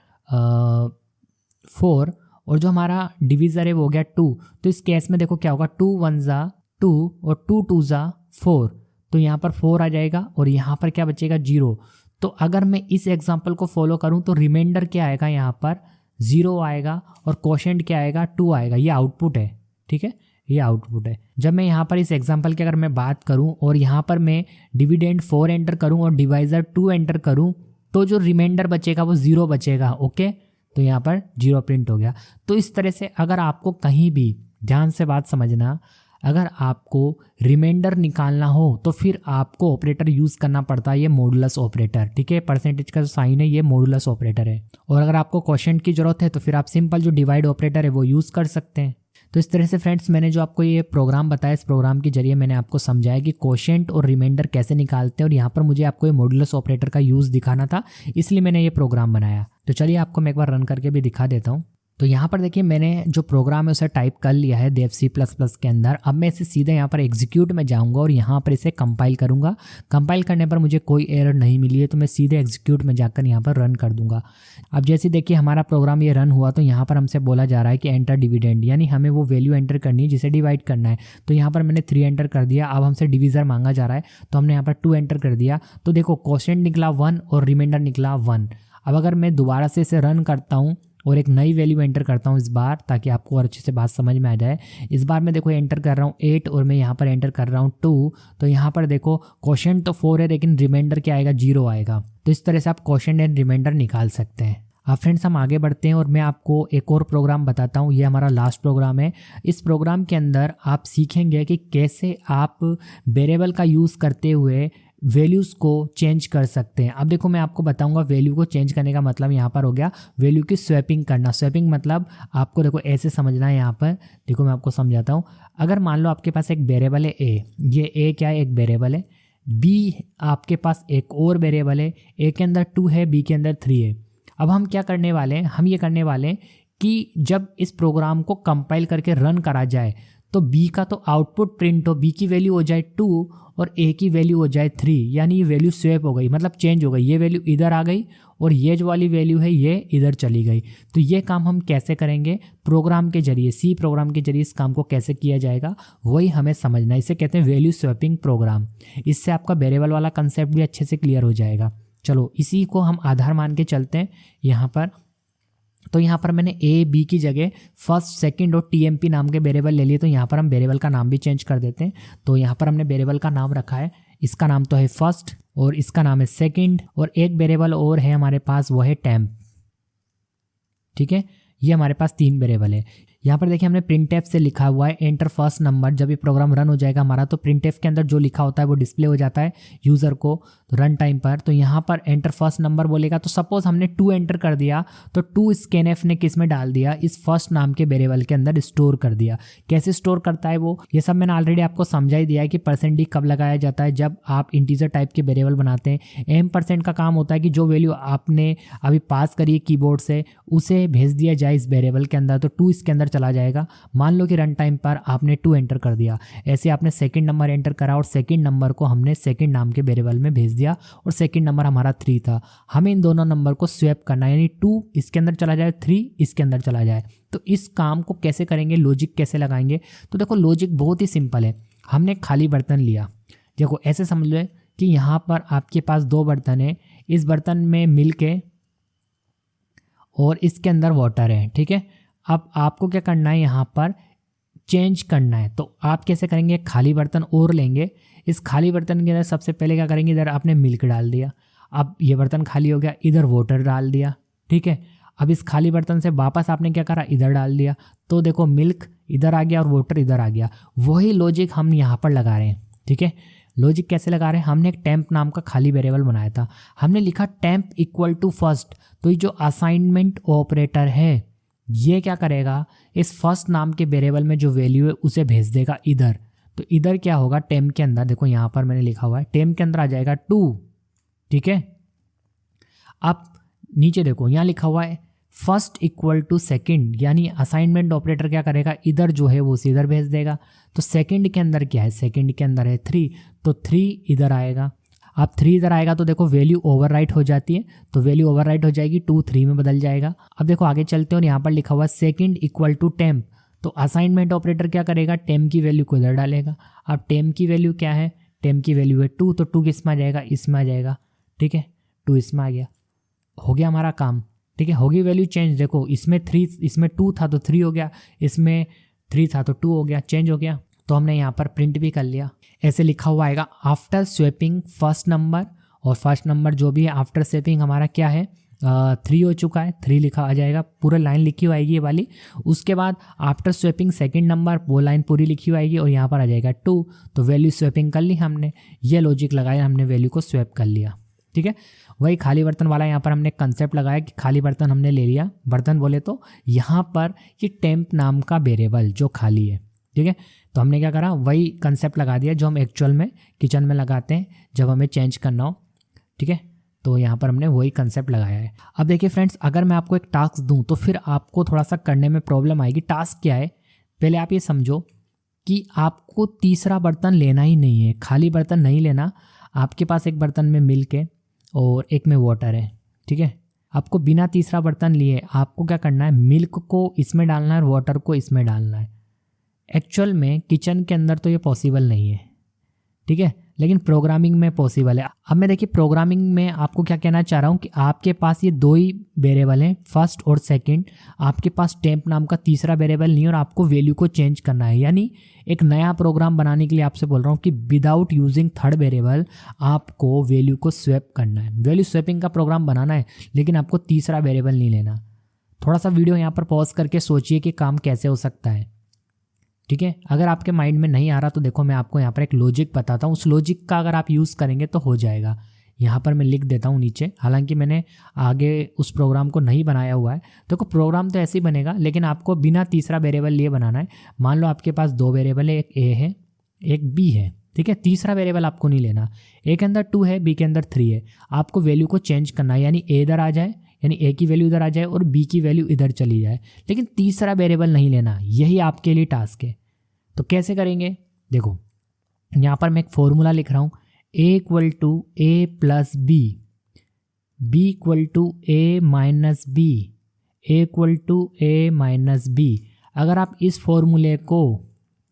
4, और जो हमारा डिविज़र है वो हो गया 2। तो इस केस में देखो क्या होगा, 2 1 ज़ा 2 और 2 2 ज़ा 4, तो यहाँ पर 4 आ जाएगा, और यहाँ पर क्या बचेगा, 0। तो अगर मैं इस एग्जाम्पल को फॉलो करूँ तो रिमाइंडर क्या आएगा, यहाँ पर 0 आएगा, और कोशेंट क्या आएगा, 2 आएगा। ये आउटपुट है। ठीक है, ये आउटपुट है। जब मैं यहाँ पर इस एग्जांपल की अगर मैं बात करूँ, और यहाँ पर मैं डिविडेंड 4 एंटर करूँ और डिवाइजर 2 एंटर करूँ, तो जो रिमाइंडर बचेगा वो 0 बचेगा। ओके, तो यहाँ पर 0 प्रिंट हो गया। तो इस तरह से अगर आपको कहीं भी, ध्यान से बात समझना, अगर आपको रिमाइंडर निकालना हो तो फिर आपको ऑपरेटर यूज़ करना पड़ता है, ये मॉडुलस ऑपरेटर। ठीक है, परसेंटेज का जो साइन है ये मॉडुलस ऑपरेटर है। और अगर आपको कोशेंट की ज़रूरत है तो फिर आप सिंपल जो डिवाइड ऑपरेटर है वो यूज़ कर सकते हैं। तो इस तरह से फ्रेंड्स, मैंने जो आपको ये प्रोग्राम बताया, इस प्रोग्राम के जरिए मैंने आपको समझाया कि कोशेंट और रिमाइंडर कैसे निकालते हैं, और यहाँ पर मुझे आपको ये मॉडुलस ऑपरेटर का यूज़ दिखाना था, इसलिए मैंने ये प्रोग्राम बनाया। तो चलिए आपको मैं एक बार रन करके भी दिखा देता हूँ। तो यहाँ पर देखिए मैंने जो प्रोग्राम है उसे टाइप कर लिया है देव C++ के अंदर। अब मैं इसे सीधे यहाँ पर एग्जीक्यूट में जाऊँगा और यहाँ पर इसे कंपाइल करूँगा। कंपाइल करने पर मुझे कोई एरर नहीं मिली है, तो मैं सीधे एग्जीक्यूट में जाकर यहाँ पर रन कर दूंगा। अब जैसे देखिए हमारा प्रोग्राम ये रन हुआ, तो यहाँ पर हमसे बोला जा रहा है कि एंटर डिविडेंड, यानी हमें वो वैल्यू एंटर करनी है जिसे डिवाइड करना है। तो यहाँ पर मैंने 3 एंटर कर दिया। अब हमसे डिविज़र मांगा जा रहा है, तो हमने यहाँ पर 2 एंटर कर दिया। तो देखो कोशेंट निकला 1 और रिमाइंडर निकला 1। अब अगर मैं दोबारा से इसे रन करता हूँ और एक नई वैल्यू एंटर करता हूँ इस बार, ताकि आपको और अच्छे से बात समझ में आ जाए। इस बार मैं देखो एंटर कर रहा हूँ 8 और मैं यहाँ पर एंटर कर रहा हूँ 2। तो यहाँ पर देखो क्वोशेंट तो 4 है, लेकिन रिमाइंडर क्या आएगा, 0 आएगा। तो इस तरह से आप क्वोशेंट एंड रिमाइंडर निकाल सकते हैं। अब फ्रेंड्स हम आगे बढ़ते हैं और मैं आपको एक और प्रोग्राम बताता हूँ। ये हमारा लास्ट प्रोग्राम है। इस प्रोग्राम के अंदर आप सीखेंगे कि कैसे आप वेरिएबल का यूज़ करते हुए वैल्यूज़ को चेंज कर सकते हैं। अब देखो मैं आपको बताऊंगा वैल्यू को चेंज करने का मतलब यहाँ पर हो गया वैल्यू की स्वैपिंग करना। स्वैपिंग मतलब आपको देखो ऐसे समझना है। यहाँ पर देखो मैं आपको समझाता हूँ। अगर मान लो आपके पास एक वेरिएबल है ए, ये ए क्या है, एक वेरिएबल है। बी आपके पास एक और वेरिएबल है, ए के अंदर 2 है, बी के अंदर 3 है। अब हम क्या करने वाले हैं, हम ये करने वाले हैं कि जब इस प्रोग्राम को कंपाइल करके रन करा जाए तो बी का तो आउटपुट प्रिंट हो, बी की वैल्यू हो जाए 2 और ए की वैल्यू हो जाए 3, यानी ये वैल्यू स्वैप हो गई, मतलब चेंज हो गई। ये वैल्यू इधर आ गई और ये जो वाली वैल्यू है ये इधर चली गई। तो ये काम हम कैसे करेंगे, प्रोग्राम के जरिए, सी प्रोग्राम के जरिए इस काम को कैसे किया जाएगा वही हमें समझना है। इसे कहते हैं वैल्यू स्वैपिंग प्रोग्राम। इससे आपका वेरिएबल वाला कंसेप्ट भी अच्छे से क्लियर हो जाएगा। चलो इसी को हम आधार मान के चलते हैं यहाँ पर। तो यहाँ पर मैंने ए बी की जगह फर्स्ट, सेकंड और टीएमपी नाम के वेरिएबल ले लिए। तो यहाँ पर हम वेरिएबल का नाम भी चेंज कर देते हैं। तो यहाँ पर हमने वेरिएबल का नाम रखा है, इसका नाम तो है फर्स्ट और इसका नाम है सेकंड, और एक वेरिएबल और है हमारे पास, वो है टेम्प। ठीक है, ये हमारे पास 3 वेरिएबल है। यहाँ पर देखिए हमने printf से लिखा हुआ है एंटर फर्स्ट नंबर। जब ये प्रोग्राम रन हो जाएगा हमारा तो printf के अंदर जो लिखा होता है वो डिस्प्ले हो जाता है यूज़र को रन टाइम पर। तो यहाँ पर एंटर फर्स्ट नंबर बोलेगा, तो सपोज हमने 2 एंटर कर दिया तो 2 scanf ने किस में डाल दिया, इस फर्स्ट नाम के वेरिएबल के अंदर स्टोर कर दिया। कैसे स्टोर करता है वो, ये सब मैंने ऑलरेडी आपको समझा ही दिया है कि %d कब लगाया जाता है, जब आप इंटीजर टाइप के वेरिएबल बनाते हैं। m% का काम होता है कि जो वैल्यू आपने अभी पास करी है कीबोर्ड से उसे भेज दिया जाए इस वेरिएबल के अंदर, तो 2 इसके अंदर चला जाएगा। मान लो कि रन टाइम पर आपने 2 एंटर कर दिया, ऐसे आपने सेकंड नंबर एंटर करा और सेकंड नंबर को हमने सेकंड नाम के वेरिएबल में भेज दिया और सेकंड नंबर हमारा 3 था। हमें इन दोनों नंबर को स्वैप करना है, यानी 2 इसके अंदर चला जाए, 3 इसके अंदर चला जाए। तो इस काम को कैसे करेंगे, लॉजिक कैसे लगाएंगे, तो देखो लॉजिक बहुत ही सिंपल है। हमने खाली बर्तन लिया, देखो ऐसे समझ लो कि यहाँ पर आपके पास 2 बर्तन है, इस बर्तन में मिल्क है और इसके अंदर वाटर है, ठीक है। अब आपको क्या करना है, यहाँ पर चेंज करना है। तो आप कैसे करेंगे, खाली बर्तन और लेंगे, इस खाली बर्तन के अंदर सबसे पहले क्या करेंगे, इधर आपने मिल्क डाल दिया, अब ये बर्तन खाली हो गया, इधर वाटर डाल दिया, ठीक है। अब इस खाली बर्तन से वापस आपने क्या करा, इधर डाल दिया, तो देखो मिल्क इधर आ गया और वाटर इधर आ गया। वही लॉजिक हम यहाँ पर लगा रहे हैं, ठीक है। लॉजिक कैसे लगा रहे हैं, हमने एक टेम्प नाम का खाली वेरिएबल बनाया था, हमने लिखा टेम्प इक्वल टू फर्स्ट। तो ये जो असाइनमेंट ऑपरेटर है ये क्या करेगा, इस फर्स्ट नाम के वेरिएबल में जो वैल्यू है उसे भेज देगा इधर। तो इधर क्या होगा, टेम्प के अंदर देखो यहाँ पर मैंने लिखा हुआ है, टेम्प के अंदर आ जाएगा 2, ठीक है। अब नीचे देखो यहाँ लिखा हुआ है फर्स्ट इक्वल टू सेकंड, यानी असाइनमेंट ऑपरेटर क्या करेगा, इधर जो है वो उसे इधर भेज देगा। तो सेकंड के अंदर क्या है, सेकंड के अंदर है 3, तो 3 इधर आएगा। अब 3 इधर आएगा तो देखो वैल्यू ओवरराइट हो जाती है, तो वैल्यू ओवरराइट हो जाएगी, 2 3 में बदल जाएगा। अब देखो आगे चलते हैं और यहाँ पर लिखा हुआ है सेकंड इक्वल टू टेम्प। तो असाइनमेंट ऑपरेटर क्या करेगा, टेम्प की वैल्यू को इधर डालेगा। अब टेम्प की वैल्यू क्या है, टेम्प की वैल्यू है 2, तो 2 किस में आ जाएगा, इसमें आ जाएगा, ठीक है। 2 इसमें आ गया, हो गया हमारा काम, ठीक है। होगी वैल्यू चेंज, देखो इसमें 3, इसमें 2 था तो 3 हो गया, इसमें 3 था तो 2 हो गया, चेंज हो गया। तो हमने यहाँ पर प्रिंट भी कर लिया, ऐसे लिखा हुआ आएगा आफ्टर स्वैपिंग फर्स्ट नंबर, और फर्स्ट नंबर जो भी है आफ्टर स्वैपिंग हमारा क्या है 3 हो चुका है, 3 लिखा आ जाएगा, पूरा लाइन लिखी हुई आएगी ये वाली। उसके बाद आफ्टर स्वैपिंग सेकंड नंबर, वो लाइन पूरी लिखी हुई आएगी और यहाँ पर आ जाएगा 2। तो वैल्यू स्वैपिंग कर ली हमने, ये लॉजिक लगाया, हमने वैल्यू को स्वैप कर लिया, ठीक है। वही खाली बर्तन वाला यहाँ पर हमने कंसेप्ट लगाया कि खाली बर्तन हमने ले लिया, बर्तन बोले तो यहाँ पर ये टेम्प नाम का वेरिएबल जो खाली है, ठीक है। तो हमने क्या करा, वही कंसेप्ट लगा दिया जो हम एक्चुअल में किचन में लगाते हैं जब हमें चेंज करना हो, ठीक है। तो यहाँ पर हमने वही कंसेप्ट लगाया है। अब देखिए फ्रेंड्स, अगर मैं आपको एक टास्क दूँ तो फिर आपको थोड़ा सा करने में प्रॉब्लम आएगी। टास्क क्या है, पहले आप ये समझो कि आपको तीसरा बर्तन लेना ही नहीं है, खाली बर्तन नहीं लेना। आपके पास एक बर्तन में मिल्क है और एक में वाटर है, ठीक है। आपको बिना तीसरा बर्तन लिए आपको क्या करना है, मिल्क को इसमें डालना है और वाटर को इसमें डालना है। एक्चुअल में किचन के अंदर तो ये पॉसिबल नहीं है, ठीक है, लेकिन प्रोग्रामिंग में पॉसिबल है। अब मैं देखिए प्रोग्रामिंग में आपको क्या कहना चाह रहा हूँ कि आपके पास ये 2 ही वेरिएबल हैं, फर्स्ट और सेकंड। आपके पास टेम्प नाम का तीसरा वेरिएबल नहीं है और आपको वैल्यू को चेंज करना है। यानी एक नया प्रोग्राम बनाने के लिए आपसे बोल रहा हूँ कि विदाउट यूजिंग थर्ड वेरिएबल आपको वैल्यू को स्वैप करना है। वैल्यू स्वैपिंग का प्रोग्राम बनाना है, लेकिन आपको तीसरा वेरिएबल नहीं लेना। थोड़ा सा वीडियो यहाँ पर पॉज करके सोचिए कि काम कैसे हो सकता है, ठीक है। अगर आपके माइंड में नहीं आ रहा तो देखो मैं आपको यहाँ पर एक लॉजिक बताता हूँ, उस लॉजिक का अगर आप यूज़ करेंगे तो हो जाएगा। यहाँ पर मैं लिख देता हूँ नीचे, हालांकि मैंने आगे उस प्रोग्राम को नहीं बनाया हुआ है। देखो प्रोग्राम तो ऐसे ही बनेगा, लेकिन आपको बिना तीसरा वेरिएबल लिए बनाना है। मान लो आपके पास 2 वेरिएबल है, एक ए है एक बी है, ठीक है। तीसरा वेरिएबल आपको नहीं लेना, ए के अंदर 2 है, बी के अंदर 3 है। आपको वैल्यू को चेंज करना है, यानी ए इधर आ जाए, यानी ए की वैल्यू इधर आ जाए और बी की वैल्यू इधर चली जाए, लेकिन तीसरा वेरिएबल नहीं लेना। यही आपके लिए टास्क है। तो कैसे करेंगे, देखो यहाँ पर मैं एक फॉर्मूला लिख रहा हूँ, A equal to A plus B, B equal to A minus B, A equal to A minus B. अगर आप इस फॉर्मूले को,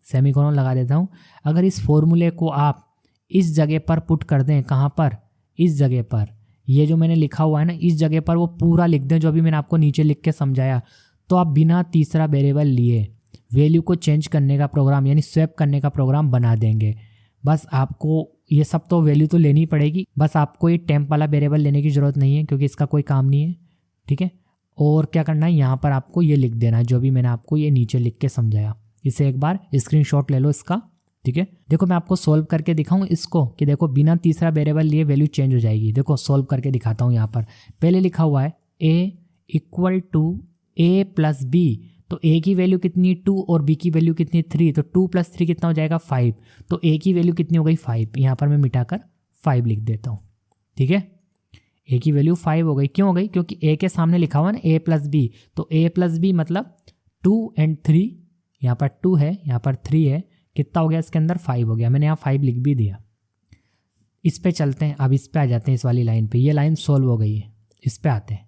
सेमीकोलन लगा देता हूँ, अगर इस फॉर्मूले को आप इस जगह पर पुट कर दें, कहाँ पर, इस जगह पर, ये जो मैंने लिखा हुआ है ना, इस जगह पर वो पूरा लिख दें जो अभी मैंने आपको नीचे लिख के समझाया, तो आप बिना तीसरा वेरिएबल लिए वैल्यू को चेंज करने का प्रोग्राम यानी स्वैप करने का प्रोग्राम बना देंगे। बस आपको ये सब तो वैल्यू तो लेनी पड़ेगी, बस आपको ये टेम्प वाला वेरिएबल लेने की ज़रूरत नहीं है क्योंकि इसका कोई काम नहीं है, ठीक है। और क्या करना है, यहाँ पर आपको ये लिख देना है जो भी मैंने आपको ये नीचे लिख के समझाया। इसे एक बार स्क्रीनशॉट ले लो इसका, ठीक है। देखो मैं आपको सोल्व करके दिखाऊं इसको कि देखो बिना तीसरा वेरिएबल लिए वैल्यू चेंज हो जाएगी। देखो सोल्व करके दिखाता हूँ। यहाँ पर पहले लिखा हुआ है a equal to a plus B, तो a की वैल्यू कितनी 2 और b की वैल्यू कितनी 3, तो 2 + 3 कितना हो जाएगा 5, तो a की वैल्यू कितनी हो गई 5। यहाँ पर मैं मिटाकर 5 लिख देता हूँ, ठीक है। a की वैल्यू 5 हो गई, क्यों हो गई, क्योंकि a के सामने लिखा हुआ ना a प्लस बी, तो a प्लस बी मतलब 2 और 3, यहाँ पर 2 है यहाँ पर 3 है, कितना हो गया इसके अंदर 5 हो गया। मैंने यहाँ 5 लिख भी दिया। इस पे चलते हैं, अब इस पे आ जाते हैं, इस वाली लाइन पे। ये लाइन सॉल्व हो गई है, इस पे आते हैं।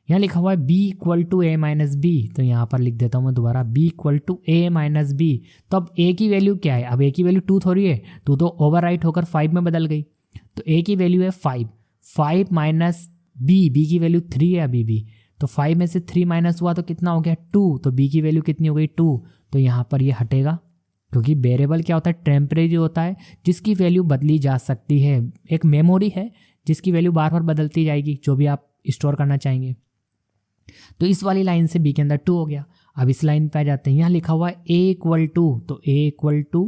यहाँ लिखा हुआ है b equal to a minus B, तो यहाँ पर लिख देता हूँ मैं दोबारा b equal to a minus B. तो अब a की वैल्यू क्या है, अब a की वैल्यू 2 थोड़ी है, 2 तो ओवरराइट होकर 5 में बदल गई, तो a की वैल्यू है 5, 5 माइनस b की वैल्यू 3 है अभी भी, तो 5 में से 3 माइनस हुआ तो कितना हो गया 2, तो b की वैल्यू कितनी हो गई 2, तो यहाँ पर ये हटेगा, क्योंकि वेरिएबल क्या होता है, टेम्परेरी होता है, जिसकी वैल्यू बदली जा सकती है। एक मेमोरी है जिसकी वैल्यू बार बार बदलती जाएगी, जो भी आप स्टोर करना चाहेंगे। तो इस वाली लाइन से b के अंदर 2 हो गया। अब इस लाइन पे आ जाते हैं, यहाँ लिखा हुआ है a इक्वल टू, तो a equal to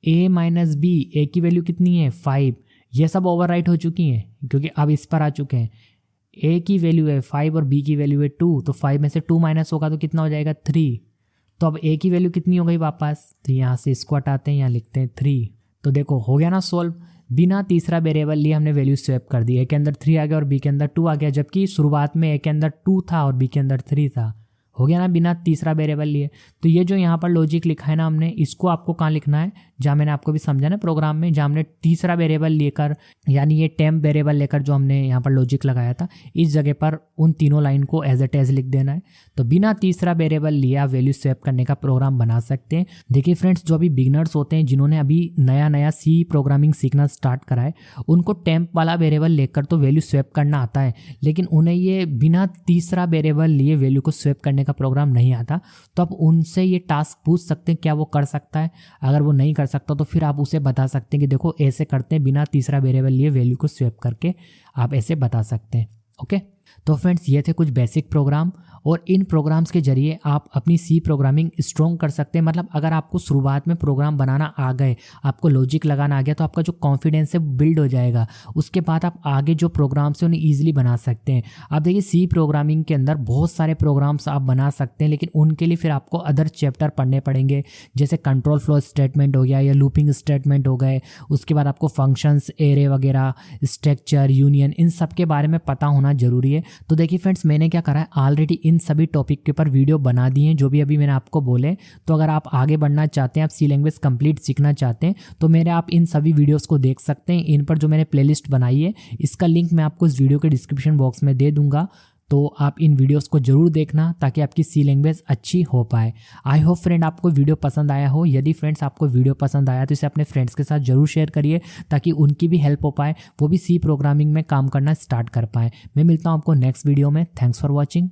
a minus B, a की वैल्यू कितनी है 5, ये सब ओवरराइट हो चुकी हैं क्योंकि अब इस पर आ चुके हैं। a की वैल्यू है 5 और b की वैल्यू है 2, तो 5 में से 2 माइनस होगा तो कितना हो जाएगा 3, तो अब a की वैल्यू कितनी हो गई वापस, तो यहाँ से इसको हटाते हैं, यहाँ लिखते हैं 3। तो देखो हो गया ना सॉल्व, बिना तीसरा वेरिएबल लिए हमने वैल्यू स्वैप कर दी। a के अंदर 3 आ गया और b के अंदर 2 आ गया, जबकि शुरुआत में a के अंदर 2 था और b के अंदर 3 था। हो गया ना बिना तीसरा वेरिएबल लिए। तो ये जो यहाँ पर लॉजिक लिखा है ना हमने, इसको आपको कहाँ लिखना है, जहाँ मैंने आपको भी समझा ना प्रोग्राम में, जहाँ हमने तीसरा वेरिएबल लेकर, यानी ये टेम्प वेरिएबल लेकर जो हमने यहाँ पर लॉजिक लगाया था, इस जगह पर उन तीनों लाइन को एज इट एज लिख देना है। तो बिना तीसरा वेरिएबल लिए आप वैल्यू स्वैप करने का प्रोग्राम बना सकते हैं। देखिए फ्रेंड्स, जो अभी बिगनर्स होते हैं, जिन्होंने अभी नया नया सी प्रोग्रामिंग सीखना स्टार्ट करा है, उनको टेम्प वाला वेरिएबल लेकर तो वैल्यू स्वैप करना आता है, लेकिन उन्हें ये बिना तीसरा वेरिएबल लिए वैल्यू को स्वैप करने का प्रोग्राम नहीं आता। तो आप उनसे ये टास्क पूछ सकते हैं क्या वो कर सकता है। अगर वो नहीं कर सकता तो फिर आप उसे बता सकते हैं कि देखो ऐसे करते हैं, बिना तीसरा वेरिएबल लिए वैल्यू को स्वैप करके आप ऐसे बता सकते हैं। ओके, तो फ्रेंड्स ये थे कुछ बेसिक प्रोग्राम, और इन प्रोग्राम्स के जरिए आप अपनी सी प्रोग्रामिंग स्ट्रॉन्ग कर सकते हैं। मतलब अगर आपको शुरुआत में प्रोग्राम बनाना आ गए, आपको लॉजिक लगाना आ गया, तो आपका जो कॉन्फिडेंस है बिल्ड हो जाएगा। उसके बाद आप आगे जो प्रोग्राम्स हैं उन्हें ईजिली बना सकते हैं। आप देखिए सी प्रोग्रामिंग के अंदर बहुत सारे प्रोग्राम्स आप बना सकते हैं, लेकिन उनके लिए फिर आपको अदर चैप्टर पढ़ने पड़ेंगे, जैसे कंट्रोल फ्लो स्टेटमेंट हो गया या लूपिंग स्टेटमेंट हो गए। उसके बाद आपको फंक्शंस, एरे वगैरह, स्ट्रक्चर, यूनियन, इन सब के बारे में पता होना जरूरी है। तो देखिए फ्रेंड्स, मैंने क्या करा है, ऑलरेडी इन सभी टॉपिक के ऊपर वीडियो बना दिए हैं, जो भी अभी मैंने आपको बोले। तो अगर आप आगे बढ़ना चाहते हैं, आप सी लैंग्वेज कंप्लीट सीखना चाहते हैं, तो मेरे आप इन सभी वीडियोस को देख सकते हैं। इन पर जो मैंने प्लेलिस्ट बनाई है, इसका लिंक मैं आपको इस वीडियो के डिस्क्रिप्शन बॉक्स में दे दूंगा। तो आप इन वीडियोस को जरूर देखना ताकि आपकी सी लैंग्वेज अच्छी हो पाए। आई होप फ्रेंड आपको वीडियो पसंद आया हो। यदि फ्रेंड्स आपको वीडियो पसंद आया तो इसे अपने फ्रेंड्स के साथ जरूर शेयर करिए, ताकि उनकी भी हेल्प हो पाए, वो भी सी प्रोग्रामिंग में काम करना स्टार्ट कर पाए। मैं मिलता हूँ आपको नेक्स्ट वीडियो में। Thanks for watching.